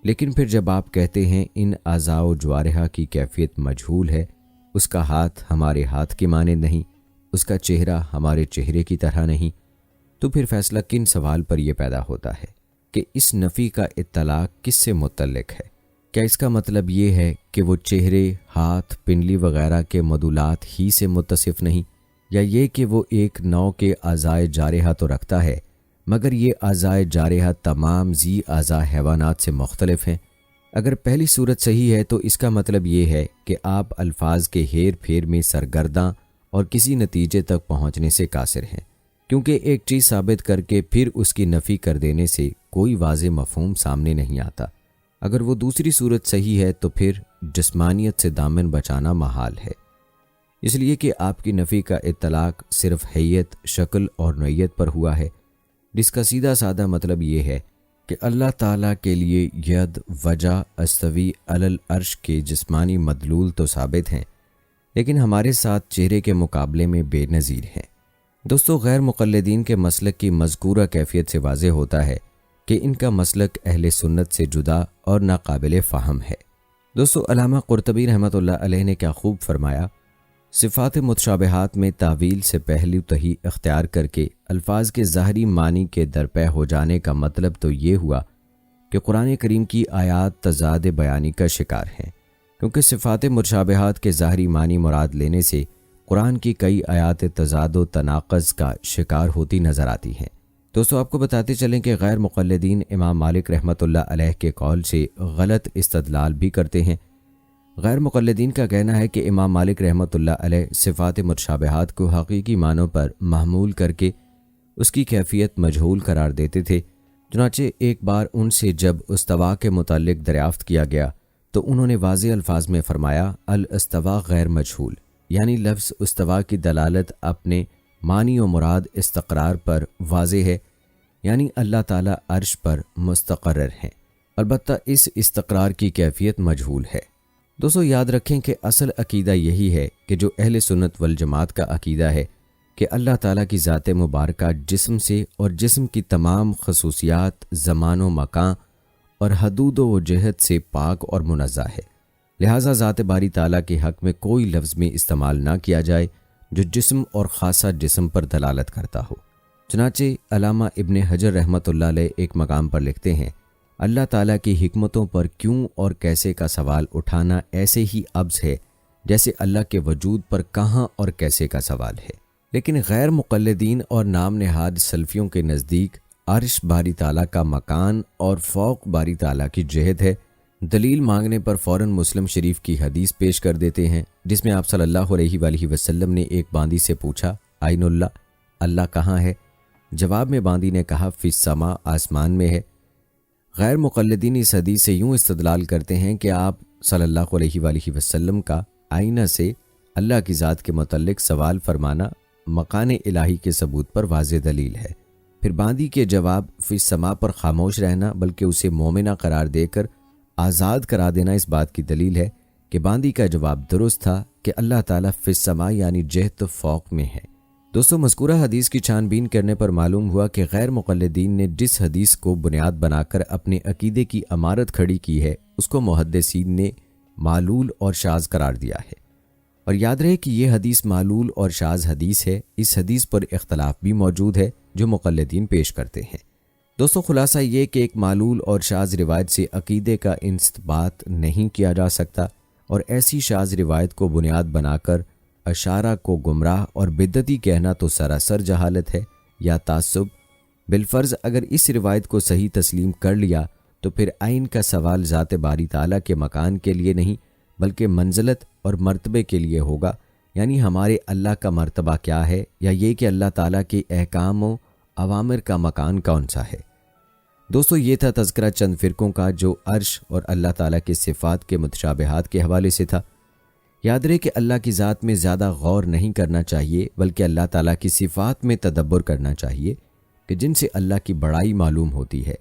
Speaker 1: لیکن پھر جب آپ کہتے ہیں ان اعضاء و جوارح کی کیفیت مجہول ہے، اس کا ہاتھ ہمارے ہاتھ کے مانند نہیں، اس کا چہرہ ہمارے چہرے کی طرح نہیں، تو پھر فیصلہ کن سوال پر یہ پیدا ہوتا ہے کہ اس نفی کا اطلاق کس سے متعلق ہے؟ کیا اس کا مطلب یہ ہے کہ وہ چہرے، ہاتھ، پنڈلی وغیرہ کے مدولات ہی سے متصف نہیں، یا یہ کہ وہ ایک نوع کے اعضائے جارحہ تو رکھتا ہے مگر یہ اعضائے جارحہ تمام ذی اعضاء حیوانات سے مختلف ہیں؟ اگر پہلی صورت صحیح ہے تو اس کا مطلب یہ ہے کہ آپ الفاظ کے ہیر پھیر میں سرگرداں اور کسی نتیجے تک پہنچنے سے قاصر ہیں، کیونکہ ایک چیز ثابت کر کے پھر اس کی نفی کر دینے سے کوئی واضح مفہوم سامنے نہیں آتا۔ اگر وہ دوسری صورت صحیح ہے تو پھر جسمانیت سے دامن بچانا محال ہے، اس لیے کہ آپ کی نفی کا اطلاق صرف حیت، شکل اور نوعیت پر ہوا ہے، جس کا سیدھا سادہ مطلب یہ ہے کہ اللہ تعالیٰ کے لیے ید، وجہ، استوی علی العرش کے جسمانی مدلول تو ثابت ہیں لیکن ہمارے ساتھ چہرے کے مقابلے میں بے نظیر ہیں۔ دوستو، غیر مقلدین کے مسلک کی مذکورہ کیفیت سے واضح ہوتا ہے کہ ان کا مسلک اہل سنت سے جدا اور ناقابل فہم ہے۔ دوستو، علامہ قرطبی رحمۃ اللہ علیہ نے کیا خوب فرمایا، صفات متشابہات میں تعویل سے پہلو تہی اختیار کر کے الفاظ کے ظاہری معنی کے درپے ہو جانے کا مطلب تو یہ ہوا کہ قرآن کریم کی آیات تضاد بیانی کا شکار ہیں، کیونکہ صفات متشابہات کے ظاہری معنی مراد لینے سے قرآن کی کئی آیات تضاد و تناقض کا شکار ہوتی نظر آتی ہیں۔ دوستو، آپ کو بتاتے چلیں کہ غیر مقلدین امام مالک رحمۃ اللہ علیہ کے قول سے غلط استدلال بھی کرتے ہیں۔ غیر مقلدین کا کہنا ہے کہ امام مالک رحمۃ اللہ علیہ صفات متشابہات کو حقیقی معنوں پر محمول کر کے اس کی کیفیت مجہول قرار دیتے تھے۔ چنانچہ ایک بار ان سے جب استوا کے متعلق دریافت کیا گیا تو انہوں نے واضح الفاظ میں فرمایا، الاستوا غیر مجہول، یعنی لفظ استوا کی دلالت اپنے معنی و مراد استقرار پر واضح ہے، یعنی اللہ تعالیٰ عرش پر مستقرر ہیں، البتہ اس استقرار کی کیفیت مجہول ہے۔ دوستو، یاد رکھیں کہ اصل عقیدہ یہی ہے کہ جو اہل سنت والجماعت کا عقیدہ ہے کہ اللہ تعالیٰ کی ذات مبارکہ جسم سے اور جسم کی تمام خصوصیات، زمان و مکان اور حدود و جہت سے پاک اور منزہ ہے، لہٰذا ذات باری تعالیٰ کے حق میں کوئی لفظ میں استعمال نہ کیا جائے جو جسم اور خاصہ جسم پر دلالت کرتا ہو۔ چنانچہ علامہ ابن حجر رحمۃ اللہ علیہ ایک مقام پر لکھتے ہیں، اللہ تعالیٰ کی حکمتوں پر کیوں اور کیسے کا سوال اٹھانا ایسے ہی ابز ہے جیسے اللہ کے وجود پر کہاں اور کیسے کا سوال ہے۔ لیکن غیر مقلدین اور نام نہاد سلفیوں کے نزدیک عرش باری تعالیٰ کا مکان اور فوق باری تعالیٰ کی جہت ہے۔ دلیل مانگنے پر فوراً مسلم شریف کی حدیث پیش کر دیتے ہیں جس میں آپ صلی اللہ علیہ وآلہ وسلم نے ایک باندی سے پوچھا، آئین اللہ، اللہ کہاں ہے؟ جواب میں باندی نے کہا، فی السماء، آسمان میں ہے۔ غیر مقلدین اس حدیث سے یوں استدلال کرتے ہیں کہ آپ صلی اللہ علیہ وآلہ وسلم کا آئینہ سے اللہ کی ذات کے متعلق سوال فرمانا مکان الہی کے ثبوت پر واضح دلیل ہے۔ پھر باندی کے جواب فی السماء پر خاموش رہنا بلکہ اسے مومنہ قرار دے کر آزاد کرا دینا اس بات کی دلیل ہے کہ باندی کا جواب درست تھا کہ اللہ تعالیٰ فی السماء یعنی جہت فوق میں ہے۔ دوستو، مذکورہ حدیث کی چھان بین کرنے پر معلوم ہوا کہ غیر مقلدین نے جس حدیث کو بنیاد بنا کر اپنے عقیدے کی عمارت کھڑی کی ہے اس کو محدثین نے معلول اور شاذ قرار دیا ہے، اور یاد رہے کہ یہ حدیث معلول اور شاذ حدیث ہے۔ اس حدیث پر اختلاف بھی موجود ہے جو مقلدین پیش کرتے ہیں۔ دوستو، خلاصہ یہ کہ ایک معلول اور شاذ روایت سے عقیدے کا استنباط نہیں کیا جا سکتا، اور ایسی شاذ روایت کو بنیاد بنا کر اشارہ کو گمراہ اور بدعتی کہنا تو سراسر جہالت ہے یا تعصب۔ بالفرض اگر اس روایت کو صحیح تسلیم کر لیا تو پھر عین کا سوال ذات باری تعالیٰ کے مکان کے لیے نہیں بلکہ منزلت اور مرتبے کے لیے ہوگا، یعنی ہمارے اللہ کا مرتبہ کیا ہے، یا یہ کہ اللہ تعالیٰ کے احکام و اوامر کا مکان کون سا ہے۔ دوستو، یہ تھا تذکرہ چند فرقوں کا جو عرش اور اللہ تعالیٰ کے صفات کے متشابہات کے حوالے سے تھا۔ یاد رہے کہ اللہ کی ذات میں زیادہ غور نہیں کرنا چاہیے بلکہ اللہ تعالیٰ کی صفات میں تدبر کرنا چاہیے کہ جن سے اللہ کی بڑائی معلوم ہوتی ہے،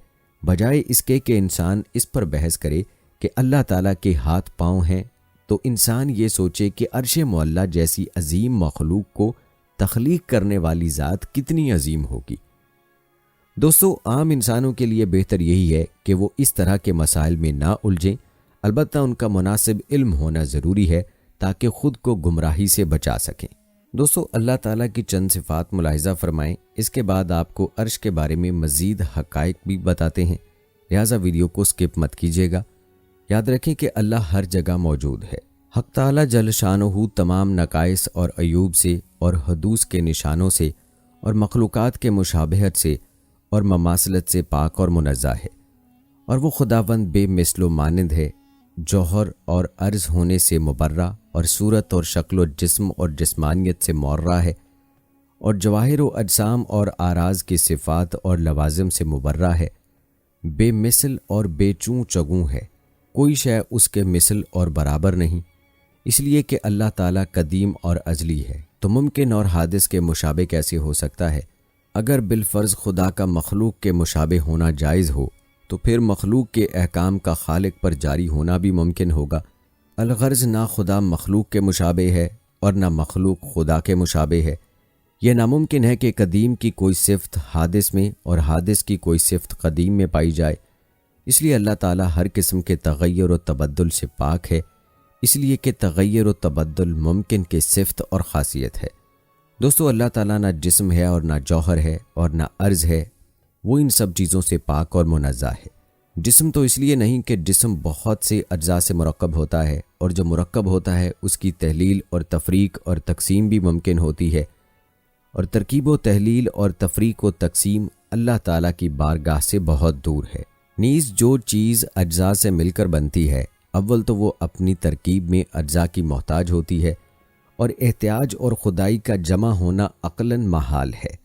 Speaker 1: بجائے اس کے کہ انسان اس پر بحث کرے کہ اللہ تعالیٰ کے ہاتھ پاؤں ہیں، تو انسان یہ سوچے کہ عرش معلیٰ جیسی عظیم مخلوق کو تخلیق کرنے والی ذات کتنی عظیم ہوگی۔ دوستو، عام انسانوں کے لیے بہتر یہی ہے کہ وہ اس طرح کے مسائل میں نہ الجھیں، البتہ ان کا مناسب علم ہونا ضروری ہے تاکہ خود کو گمراہی سے بچا سکیں۔ دوستو، اللہ تعالیٰ کی چند صفات ملاحظہ فرمائیں، اس کے بعد آپ کو عرش کے بارے میں مزید حقائق بھی بتاتے ہیں، لہٰذا ویڈیو کو سکپ مت کیجیے گا۔ یاد رکھیں کہ اللہ ہر جگہ موجود ہے۔ حق تعالیٰ جل شانہ تمام نقائص اور عیوب سے اور حدوث کے نشانوں سے اور مخلوقات کے مشابہت سے اور مماثلت سے پاک اور منزہ ہے، اور وہ خداوند بے مثل و مانند ہے، جوہر اور عرض ہونے سے مبرہ اور صورت اور شکل و جسم اور جسمانیت سے معرہ ہے، اور جواہر و اجسام اور آراز کی صفات اور لوازم سے مبرہ ہے، بے مثل اور بے چوں چگوں ہے، کوئی شے اس کے مثل اور برابر نہیں، اس لیے کہ اللہ تعالیٰ قدیم اور ازلی ہے، تو ممکن اور حادث کے مشابہ کیسے ہو سکتا ہے؟ اگر بالفرض خدا کا مخلوق کے مشابہ ہونا جائز ہو تو پھر مخلوق کے احکام کا خالق پر جاری ہونا بھی ممکن ہوگا۔ الغرض نہ خدا مخلوق کے مشابہ ہے اور نہ مخلوق خدا کے مشابہ ہے۔ یہ ناممکن ہے کہ قدیم کی کوئی صفت حادث میں اور حادث کی کوئی صفت قدیم میں پائی جائے، اس لیے اللہ تعالیٰ ہر قسم کے تغیر و تبدل سے پاک ہے، اس لیے کہ تغیر و تبدل ممکن کی صفت اور خاصیت ہے۔ دوستو، اللہ تعالیٰ نہ جسم ہے اور نہ جوہر ہے اور نہ عرض ہے، وہ ان سب چیزوں سے پاک اور منزہ ہے۔ جسم تو اس لیے نہیں کہ جسم بہت سے اجزاء سے مرکب ہوتا ہے، اور جو مرکب ہوتا ہے اس کی تحلیل اور تفریق اور تقسیم بھی ممکن ہوتی ہے، اور ترکیب و تحلیل اور تفریق و تقسیم اللہ تعالیٰ کی بارگاہ سے بہت دور ہے۔ نیز جو چیز اجزاء سے مل کر بنتی ہے، اول تو وہ اپنی ترکیب میں اجزاء کی محتاج ہوتی ہے، اور احتیاج اور خدائی کا جمع ہونا عقلاً محال ہے،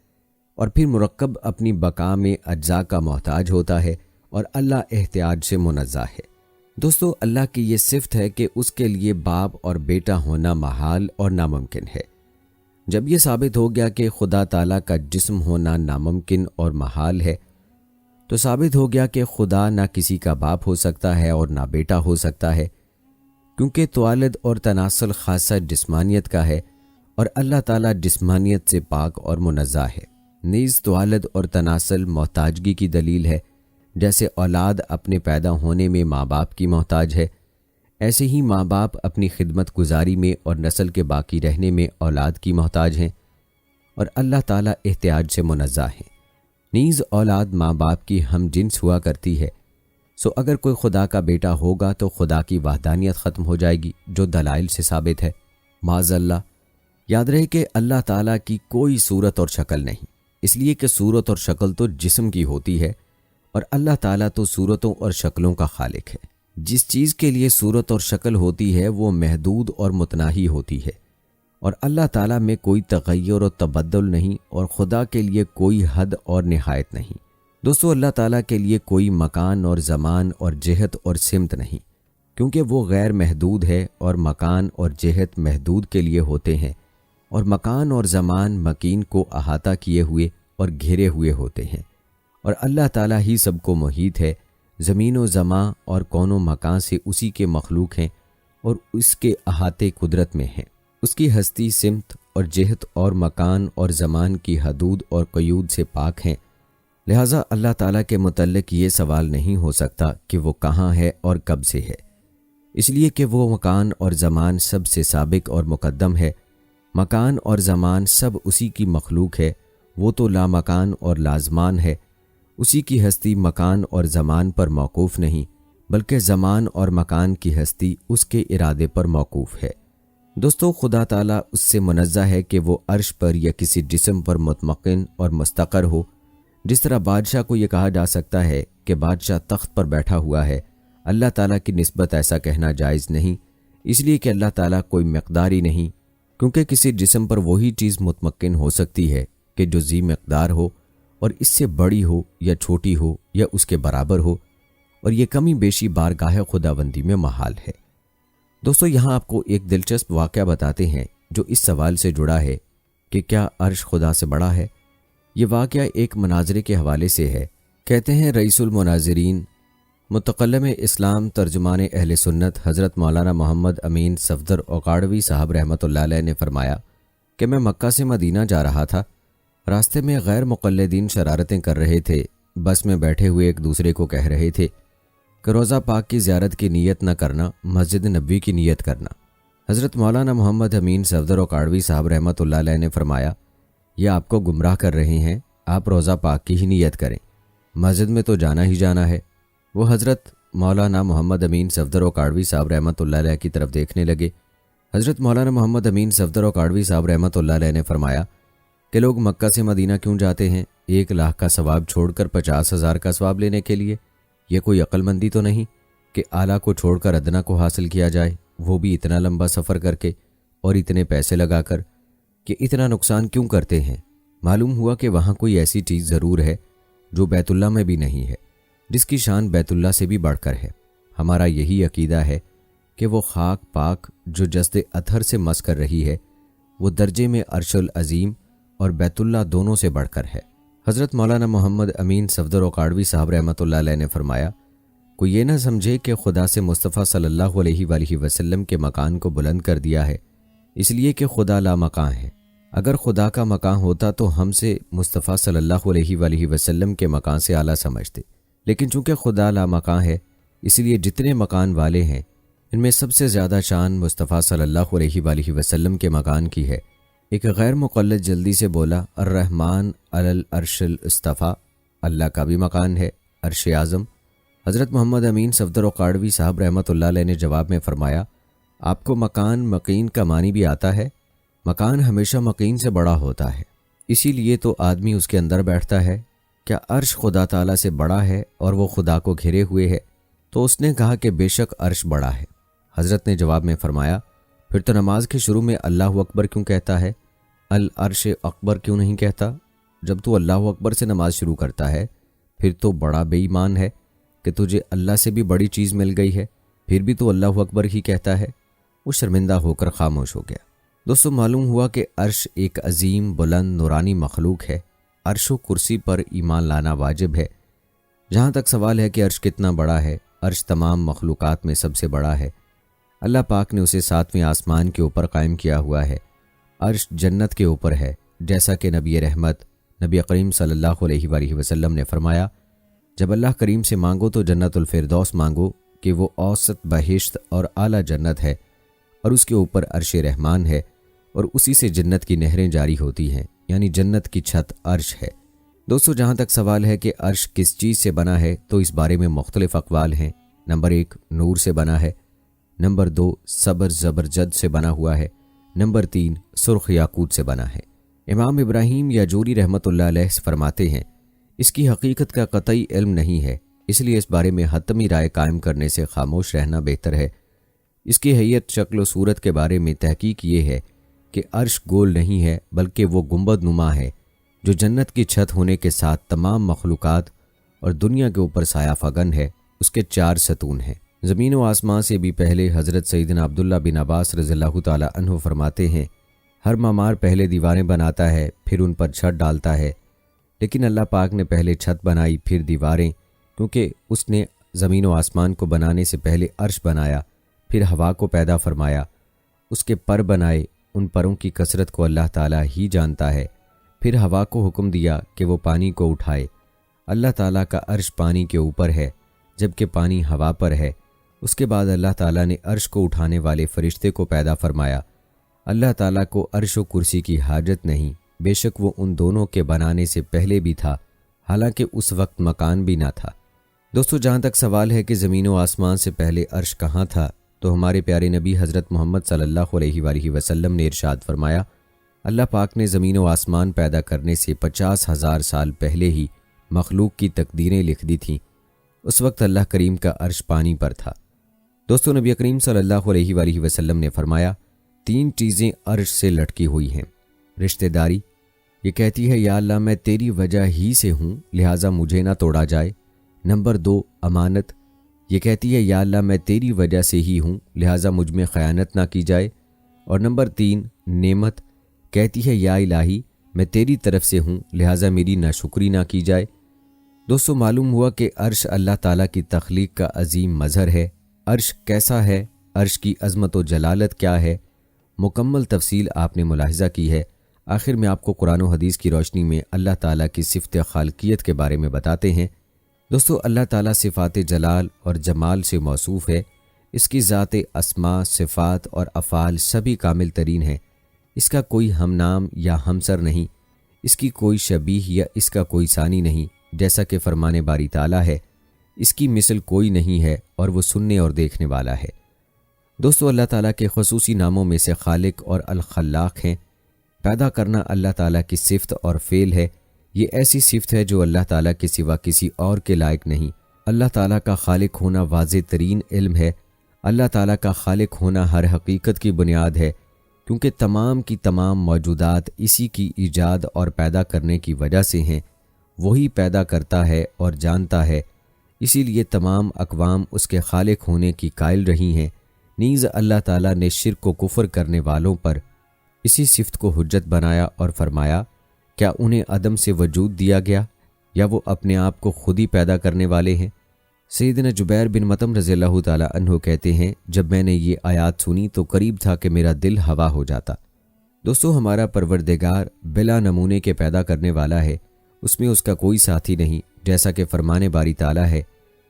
Speaker 1: اور پھر مرکب اپنی بقا میں اجزاء کا محتاج ہوتا ہے، اور اللہ احتیاج سے منزہ ہے۔ دوستو، اللہ کی یہ صفت ہے کہ اس کے لیے باپ اور بیٹا ہونا محال اور ناممکن ہے۔ جب یہ ثابت ہو گیا کہ خدا تعالیٰ کا جسم ہونا ناممکن اور محال ہے، تو ثابت ہو گیا کہ خدا نہ کسی کا باپ ہو سکتا ہے اور نہ بیٹا ہو سکتا ہے، کیونکہ توالد اور تناسل خاصہ جسمانیت کا ہے، اور اللہ تعالیٰ جسمانیت سے پاک اور منزہ ہے۔ نیز توالد اور تناسل محتاجگی کی دلیل ہے، جیسے اولاد اپنے پیدا ہونے میں ماں باپ کی محتاج ہے، ایسے ہی ماں باپ اپنی خدمت گزاری میں اور نسل کے باقی رہنے میں اولاد کی محتاج ہیں، اور اللہ تعالیٰ احتیاج سے منزہ ہے۔ نیز اولاد ماں باپ کی ہم جنس ہوا کرتی ہے، سو اگر کوئی خدا کا بیٹا ہوگا تو خدا کی وحدانیت ختم ہو جائے گی، جو دلائل سے ثابت ہے۔ معاذ اللہ، یاد رہے کہ اللہ تعالیٰ کی کوئی صورت اور شکل نہیں، اس لیے کہ صورت اور شکل تو جسم کی ہوتی ہے، اور اللہ تعالیٰ تو صورتوں اور شکلوں کا خالق ہے۔ جس چیز کے لیے صورت اور شکل ہوتی ہے وہ محدود اور متناہی ہوتی ہے، اور اللہ تعالیٰ میں کوئی تغیر و تبدل نہیں، اور خدا کے لیے کوئی حد اور نہایت نہیں۔ دوستو، اللہ تعالیٰ کے لیے کوئی مکان اور زمان اور جہت اور سمت نہیں، کیونکہ وہ غیر محدود ہے، اور مکان اور جہت محدود کے لیے ہوتے ہیں، اور مکان اور زمان مکین کو احاطہ کیے ہوئے اور گھیرے ہوئے ہوتے ہیں، اور اللہ تعالیٰ ہی سب کو محیط ہے۔ زمین و زمان اور کون و مکان سے اسی کے مخلوق ہیں، اور اس کے احاطے قدرت میں ہیں۔ اس کی ہستی، سمت اور جہت اور مکان اور زمان کی حدود اور قیود سے پاک ہیں، لہٰذا اللہ تعالیٰ کے متعلق یہ سوال نہیں ہو سکتا کہ وہ کہاں ہے اور کب سے ہے، اس لیے کہ وہ مکان اور زمان سب سے سابق اور مقدم ہے۔ مکان اور زمان سب اسی کی مخلوق ہے، وہ تو لامکان اور لازمان ہے۔ اسی کی ہستی مکان اور زمان پر موقوف نہیں، بلکہ زمان اور مکان کی ہستی اس کے ارادے پر موقوف ہے۔ دوستو، خدا تعالیٰ اس سے منزہ ہے کہ وہ عرش پر یا کسی جسم پر مطمئن اور مستقر ہو۔ جس طرح بادشاہ کو یہ کہا جا سکتا ہے کہ بادشاہ تخت پر بیٹھا ہوا ہے، اللہ تعالیٰ کی نسبت ایسا کہنا جائز نہیں، اس لیے کہ اللہ تعالیٰ کوئی مقدار ہی نہیں، کیونکہ کسی جسم پر وہی چیز مطمئن ہو سکتی ہے کہ جو ذی مقدار ہو، اور اس سے بڑی ہو یا چھوٹی ہو یا اس کے برابر ہو، اور یہ کمی بیشی بارگاہ خداوندی میں محال ہے۔ دوستو، یہاں آپ کو ایک دلچسپ واقعہ بتاتے ہیں جو اس سوال سے جڑا ہے کہ کیا عرش خدا سے بڑا ہے۔ یہ واقعہ ایک مناظرے کے حوالے سے ہے۔ کہتے ہیں رئیس المناظرین متکلم اسلام ترجمان اہل سنت حضرت مولانا محمد امین صفدر اوقاڑوی صاحب رحمۃ اللہ علیہ نے فرمایا کہ میں مکہ سے مدینہ جا رہا تھا۔ راستے میں غیر مقلدین شرارتیں کر رہے تھے۔ بس میں بیٹھے ہوئے ایک دوسرے کو کہہ رہے تھے کہ روضہ پاک کی زیارت کی نیت نہ کرنا، مسجد نبوی کی نیت کرنا۔ حضرت مولانا محمد امین صفدر اوقاڑوی صاحب رحمۃ اللہ علیہ نے فرمایا یہ آپ کو گمراہ کر رہے ہیں، آپ روضہ پاک کی ہی نیت کریں، مسجد میں تو جانا ہی جانا ہے۔ وہ حضرت مولانا محمد امین صفدر اوقاڑوی صاحب رحمۃ اللہ علیہ کی طرف دیکھنے لگے۔ حضرت مولانا محمد امین صفدر اوقاڑوی صاحب رحمۃ اللہ علیہ نے فرمایا کہ لوگ مکہ سے مدینہ کیوں جاتے ہیں 1 لاکھ کا ثواب چھوڑ کر 50,000 کا ثواب لینے کے لیے؟ یہ کوئی عقل مندی تو نہیں کہ اعلیٰ کو چھوڑ کر ادنا کو حاصل کیا جائے، وہ بھی اتنا لمبا سفر کر کے اور اتنے پیسے لگا کر؟ کہ اتنا نقصان کیوں کرتے ہیں؟ معلوم ہوا کہ وہاں کوئی ایسی چیز ضرور ہے جو بیت اللہ میں بھی نہیں ہے، جس کی شان بیت اللہ سے بھی بڑھ کر ہے۔ ہمارا یہی عقیدہ ہے کہ وہ خاک پاک جو جسد اطہر سے مس کر رہی ہے، وہ درجے میں عرش العظیم اور بیت اللہ دونوں سے بڑھ کر ہے۔ حضرت مولانا محمد امین صفدر اوقاڑوی صاحب رحمۃ اللہ علیہ نے فرمایا کوئی یہ نہ سمجھے کہ خدا سے مصطفیٰ صلی اللہ علیہ وآلہ وسلم کے مکان کو بلند کر دیا ہے اس لیے کہ خدا لا مکان ہے۔ اگر خدا کا مکان ہوتا تو ہم سے مصطفیٰ صلی اللہ علیہ وآلہ وسلم کے مکان سے اعلیٰ سمجھتے، لیکن چونکہ خدا لا مکان ہے اس لیے جتنے مکان والے ہیں ان میں سب سے زیادہ شان مصطفیٰ صلی اللہ علیہ وآلہ وسلم کے مکان کی ہے۔ ایک غیر مقلد جلدی سے بولا الرحمن علی العرش استویٰ، اللہ کا بھی مکان ہے عرش اعظم۔ حضرت محمد امین صفدر اوقاڑوی صاحب رحمۃ اللہ علیہ نے جواب میں فرمایا آپ کو مکان مقین کا معنی بھی آتا ہے؟ مکان ہمیشہ مقین سے بڑا ہوتا ہے، اسی لیے تو آدمی اس کے اندر بیٹھتا ہے۔ کیا عرش خدا تعالیٰ سے بڑا ہے اور وہ خدا کو گھیرے ہوئے ہے؟ تو اس نے کہا کہ بے شک عرش بڑا ہے۔ حضرت نے جواب میں فرمایا پھر تو نماز کے شروع میں اللہ اکبر کیوں کہتا ہے، العرش اکبر کیوں نہیں کہتا؟ جب تو اللہ اکبر سے نماز شروع کرتا ہے پھر تو بڑا بے ایمان ہے کہ تجھے اللہ سے بھی بڑی چیز مل گئی ہے، پھر بھی تو اللہ اکبر ہی کہتا ہے۔ وہ شرمندہ ہو کر خاموش ہو گیا۔ دوستو معلوم ہوا کہ عرش ایک عظیم بلند نورانی مخلوق ہے۔ عرش و کرسی پر ایمان لانا واجب ہے۔ جہاں تک سوال ہے کہ عرش کتنا بڑا ہے، عرش تمام مخلوقات میں سب سے بڑا ہے۔ اللہ پاک نے اسے 7ویں آسمان کے اوپر قائم کیا ہوا ہے۔ عرش جنت کے اوپر ہے، جیسا کہ نبی رحمت نبی کریم صلی اللہ علیہ وآلہ وسلم نے فرمایا جب اللہ کریم سے مانگو تو جنت الفردوس مانگو کہ وہ اوسط بہشت اور اعلیٰ جنت ہے، اور اس کے اوپر عرش رحمان ہے اور اسی سے جنت کی نہریں جاری ہوتی ہیں، یعنی جنت کی چھت عرش ہے۔ دوستو جہاں تک سوال ہے کہ عرش کس چیز سے بنا ہے تو اس بارے میں مختلف اقوال ہیں۔ نمبر 1 نور سے بنا ہے، نمبر 2 صبر زبرجد سے بنا ہوا ہے، نمبر 3 سرخ یاقوت سے بنا ہے۔ امام ابراہیم یاجوری رحمۃ اللہ علیہ فرماتے ہیں اس کی حقیقت کا قطعی علم نہیں ہے، اس لیے اس بارے میں حتمی رائے قائم کرنے سے خاموش رہنا بہتر ہے۔ اس کی حیت شکل و صورت کے بارے میں تحقیق یہ ہے کہ عرش گول نہیں ہے بلکہ وہ گنبد نما ہے جو جنت کی چھت ہونے کے ساتھ تمام مخلوقات اور دنیا کے اوپر سایہ فگن ہے۔ اس کے 4 ستون ہیں۔ زمین و آسمان سے بھی پہلے حضرت سیدنا عبداللہ بن عباس رضی اللہ تعالی عنہ فرماتے ہیں ہر معمار پہلے دیواریں بناتا ہے پھر ان پر چھت ڈالتا ہے، لیکن اللہ پاک نے پہلے چھت بنائی پھر دیواریں، کیونکہ اس نے زمین و آسمان کو بنانے سے پہلے عرش بنایا، پھر ہوا کو پیدا فرمایا، اس کے پر بنائے، ان پروں کی کثرت کو اللہ تعالیٰ ہی جانتا ہے، پھر ہوا کو حکم دیا کہ وہ پانی کو اٹھائے۔ اللہ تعالیٰ کا عرش پانی کے اوپر ہے جبکہ پانی ہوا پر ہے۔ اس کے بعد اللہ تعالیٰ نے عرش کو اٹھانے والے فرشتے کو پیدا فرمایا۔ اللہ تعالیٰ کو عرش و کرسی کی حاجت نہیں، بے شک وہ ان دونوں کے بنانے سے پہلے بھی تھا، حالانکہ اس وقت مکان بھی نہ تھا۔ دوستو جہاں تک سوال ہے کہ زمین و آسمان سے پہلے عرش کہاں تھا، تو ہمارے پیارے نبی حضرت محمد صلی اللہ علیہ وآلہ وسلم نے ارشاد فرمایا اللہ پاک نے زمین و آسمان پیدا کرنے سے 50,000 سال پہلے ہی مخلوق کی تقدیریں لکھ دی تھیں۔ اس وقت اللہ کریم کا عرش پانی پر تھا۔ دوستو نبی کریم صلی اللہ علیہ وآلہ وسلم نے فرمایا 3 چیزیں عرش سے لٹکی ہوئی ہیں۔ رشتہ داری، یہ کہتی ہے یا اللہ میں تیری وجہ ہی سے ہوں لہٰذا مجھے نہ توڑا جائے۔ نمبر 2 امانت، یہ کہتی ہے یا اللہ میں تیری وجہ سے ہی ہوں لہٰذا مجھ میں خیانت نہ کی جائے۔ اور نمبر 3 نعمت، کہتی ہے یا الہی میں تیری طرف سے ہوں لہٰذا میری ناشکری نہ کی جائے۔ دوستو معلوم ہوا کہ عرش اللہ تعالیٰ کی تخلیق کا عظیم مظہر ہے۔ عرش کیسا ہے، عرش کی عظمت و جلالت کیا ہے، مکمل تفصیل آپ نے ملاحظہ کی ہے۔ آخر میں آپ کو قرآن و حدیث کی روشنی میں اللہ تعالیٰ کی صفت خالقیت کے بارے میں بتاتے ہیں۔ دوستو اللہ تعالیٰ صفات جلال اور جمال سے موصوف ہے۔ اس کی ذات، اسماء، صفات اور افعال سبھی کامل ترین ہیں۔ اس کا کوئی ہم نام یا ہمسر نہیں، اس کی کوئی شبیہ یا اس کا کوئی ثانی نہیں، جیسا کہ فرمان باری تعالیٰ ہے، اس کی مثل کوئی نہیں ہے اور وہ سننے اور دیکھنے والا ہے۔ دوستو اللہ تعالیٰ کے خصوصی ناموں میں سے خالق اور الخلاق ہیں۔ پیدا کرنا اللہ تعالیٰ کی صفت اور فعل ہے۔ یہ ایسی صفت ہے جو اللہ تعالیٰ کے سوا کسی اور کے لائق نہیں۔ اللہ تعالیٰ کا خالق ہونا واضح ترین علم ہے۔ اللہ تعالیٰ کا خالق ہونا ہر حقیقت کی بنیاد ہے، کیونکہ تمام کی تمام موجودات اسی کی ایجاد اور پیدا کرنے کی وجہ سے ہیں۔ وہی پیدا کرتا ہے اور جانتا ہے، اسی لیے تمام اقوام اس کے خالق ہونے کی قائل رہی ہیں۔ نیز اللہ تعالیٰ نے شرک و کفر کرنے والوں پر اسی صفت کو حجت بنایا اور فرمایا، کیا انہیں عدم سے وجود دیا گیا یا وہ اپنے آپ کو خود ہی پیدا کرنے والے ہیں؟ سیدنا جبیر بن مطعم رضی اللہ تعالیٰ عنہ کہتے ہیں، جب میں نے یہ آیات سنی تو قریب تھا کہ میرا دل ہوا ہو جاتا۔ دوستو ہمارا پروردگار بلا نمونے کے پیدا کرنے والا ہے، اس میں اس کا کوئی ساتھی نہیں، جیسا کہ فرمان باری تعالیٰ ہے۔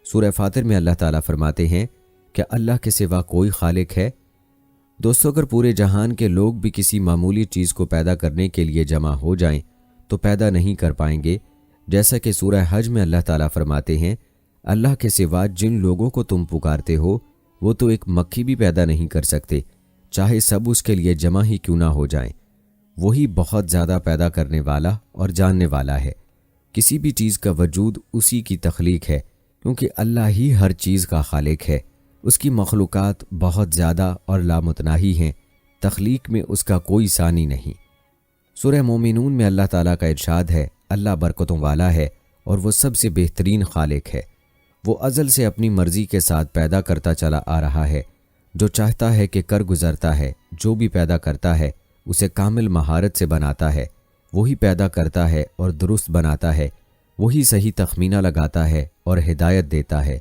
Speaker 1: سورہ فاطر میں اللہ تعالیٰ فرماتے ہیں، کیا اللہ کے سوا کوئی خالق ہے؟ دوستو اگر پورے جہان کے لوگ بھی کسی معمولی چیز کو پیدا کرنے کے لیے جمع ہو جائیں تو پیدا نہیں کر پائیں گے، جیسا کہ سورہ حج میں اللہ تعالیٰ فرماتے ہیں، اللہ کے سوا جن لوگوں کو تم پکارتے ہو وہ تو ایک مکھی بھی پیدا نہیں کر سکتے، چاہے سب اس کے لیے جمع ہی کیوں نہ ہو جائیں۔ وہی بہت زیادہ پیدا کرنے والا اور جاننے والا ہے۔ کسی بھی چیز کا وجود اسی کی تخلیق ہے، کیونکہ اللہ ہی ہر چیز کا خالق ہے۔ اس کی مخلوقات بہت زیادہ اور لامتناہی ہیں، تخلیق میں اس کا کوئی ثانی نہیں۔ سورہ مومنون میں اللہ تعالیٰ کا ارشاد ہے، اللہ برکتوں والا ہے اور وہ سب سے بہترین خالق ہے۔ وہ ازل سے اپنی مرضی کے ساتھ پیدا کرتا چلا آ رہا ہے، جو چاہتا ہے کہ کر گزرتا ہے، جو بھی پیدا کرتا ہے اسے کامل مہارت سے بناتا ہے، وہی پیدا کرتا ہے اور درست بناتا ہے، وہی صحیح تخمینہ لگاتا ہے اور ہدایت دیتا ہے۔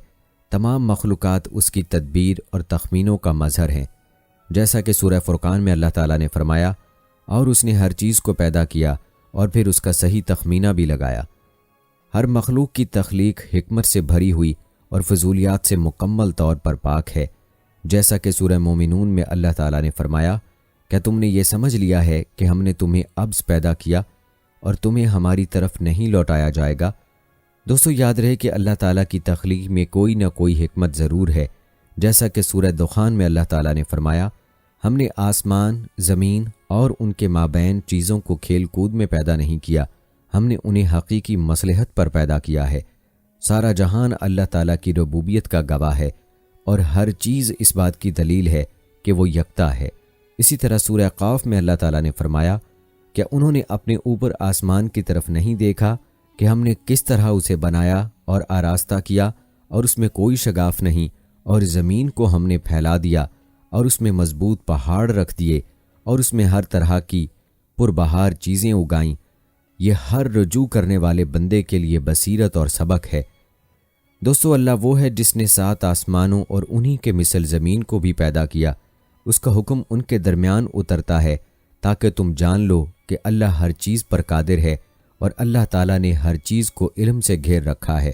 Speaker 1: تمام مخلوقات اس کی تدبیر اور تخمینوں کا مظہر ہیں، جیسا کہ سورہ فرقان میں اللہ تعالیٰ نے فرمایا، اور اس نے ہر چیز کو پیدا کیا اور پھر اس کا صحیح تخمینہ بھی لگایا۔ ہر مخلوق کی تخلیق حکمت سے بھری ہوئی اور فضولیات سے مکمل طور پر پاک ہے، جیسا کہ سورہ مومنون میں اللہ تعالیٰ نے فرمایا، کیا تم نے یہ سمجھ لیا ہے کہ ہم نے تمہیں عبث پیدا کیا اور تمہیں ہماری طرف نہیں لوٹایا جائے گا؟ دوستو یاد رہے کہ اللہ تعالیٰ کی تخلیق میں کوئی نہ کوئی حکمت ضرور ہے، جیسا کہ سورہ دخان میں اللہ تعالیٰ نے فرمایا، ہم نے آسمان، زمین اور ان کے مابین چیزوں کو کھیل کود میں پیدا نہیں کیا، ہم نے انہیں حقیقی مصلحت پر پیدا کیا ہے۔ سارا جہان اللہ تعالیٰ کی ربوبیت کا گواہ ہے اور ہر چیز اس بات کی دلیل ہے کہ وہ یکتا ہے۔ اسی طرح سورہ قاف میں اللہ تعالیٰ نے فرمایا، کیا انہوں نے اپنے اوپر آسمان کی طرف نہیں دیکھا کہ ہم نے کس طرح اسے بنایا اور آراستہ کیا اور اس میں کوئی شگاف نہیں، اور زمین کو ہم نے پھیلا دیا اور اس میں مضبوط پہاڑ رکھ دیے اور اس میں ہر طرح کی پربہار چیزیں اگائیں۔ یہ ہر رجوع کرنے والے بندے کے لیے بصیرت اور سبق ہے۔ دوستو اللہ وہ ہے جس نے 7 آسمانوں اور انہی کے مثل زمین کو بھی پیدا کیا۔ اس کا حکم ان کے درمیان اترتا ہے تاکہ تم جان لو کہ اللہ ہر چیز پر قادر ہے اور اللہ تعالیٰ نے ہر چیز کو علم سے گھیر رکھا ہے۔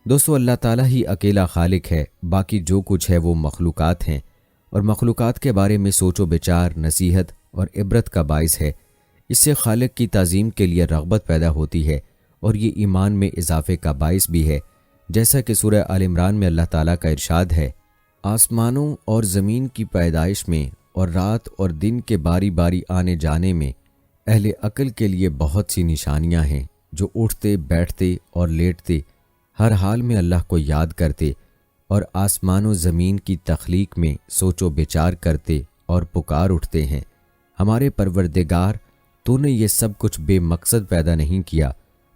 Speaker 1: دوستو اللہ تعالیٰ ہی اکیلا خالق ہے، باقی جو کچھ ہے وہ مخلوقات ہیں، اور مخلوقات کے بارے میں سوچ و بچار نصیحت اور عبرت کا باعث ہے۔ اس سے خالق کی تعظیم کے لیے رغبت پیدا ہوتی ہے اور یہ ایمان میں اضافے کا باعث بھی ہے، جیسا کہ سورہ آل عمران میں اللہ تعالیٰ کا ارشاد ہے، آسمانوں اور زمین کی پیدائش میں اور رات اور دن کے باری باری آنے جانے میں اہل عقل کے لیے بہت سی نشانیاں ہیں، جو اٹھتے بیٹھتے اور لیٹتے ہر حال میں اللہ کو یاد کرتے اور آسمان و زمین کی تخلیق میں سوچ و بچار کرتے اور پکار اٹھتے ہیں، ہمارے پروردگار تو نے یہ سب کچھ بے مقصد پیدا نہیں کیا،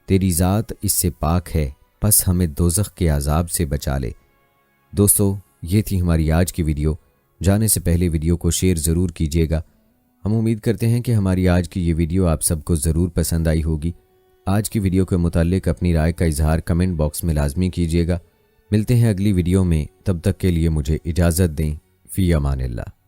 Speaker 1: تیری ذات اس سے پاک ہے، پس ہمیں دوزخ کے عذاب سے بچا لے۔ دوستو یہ تھی ہماری آج کی ویڈیو۔ جانے سے پہلے ویڈیو کو شیئر ضرور کیجیے گا۔ ہم امید کرتے ہیں کہ ہماری آج کی یہ ویڈیو آپ سب کو ضرور پسند آئی ہوگی۔ آج کی ویڈیو کے متعلق اپنی رائے کا اظہار کمنٹ باکس میں لازمی کیجیے گا۔ ملتے ہیں اگلی ویڈیو میں، تب تک کے لیے مجھے اجازت دیں۔ فی امان اللہ۔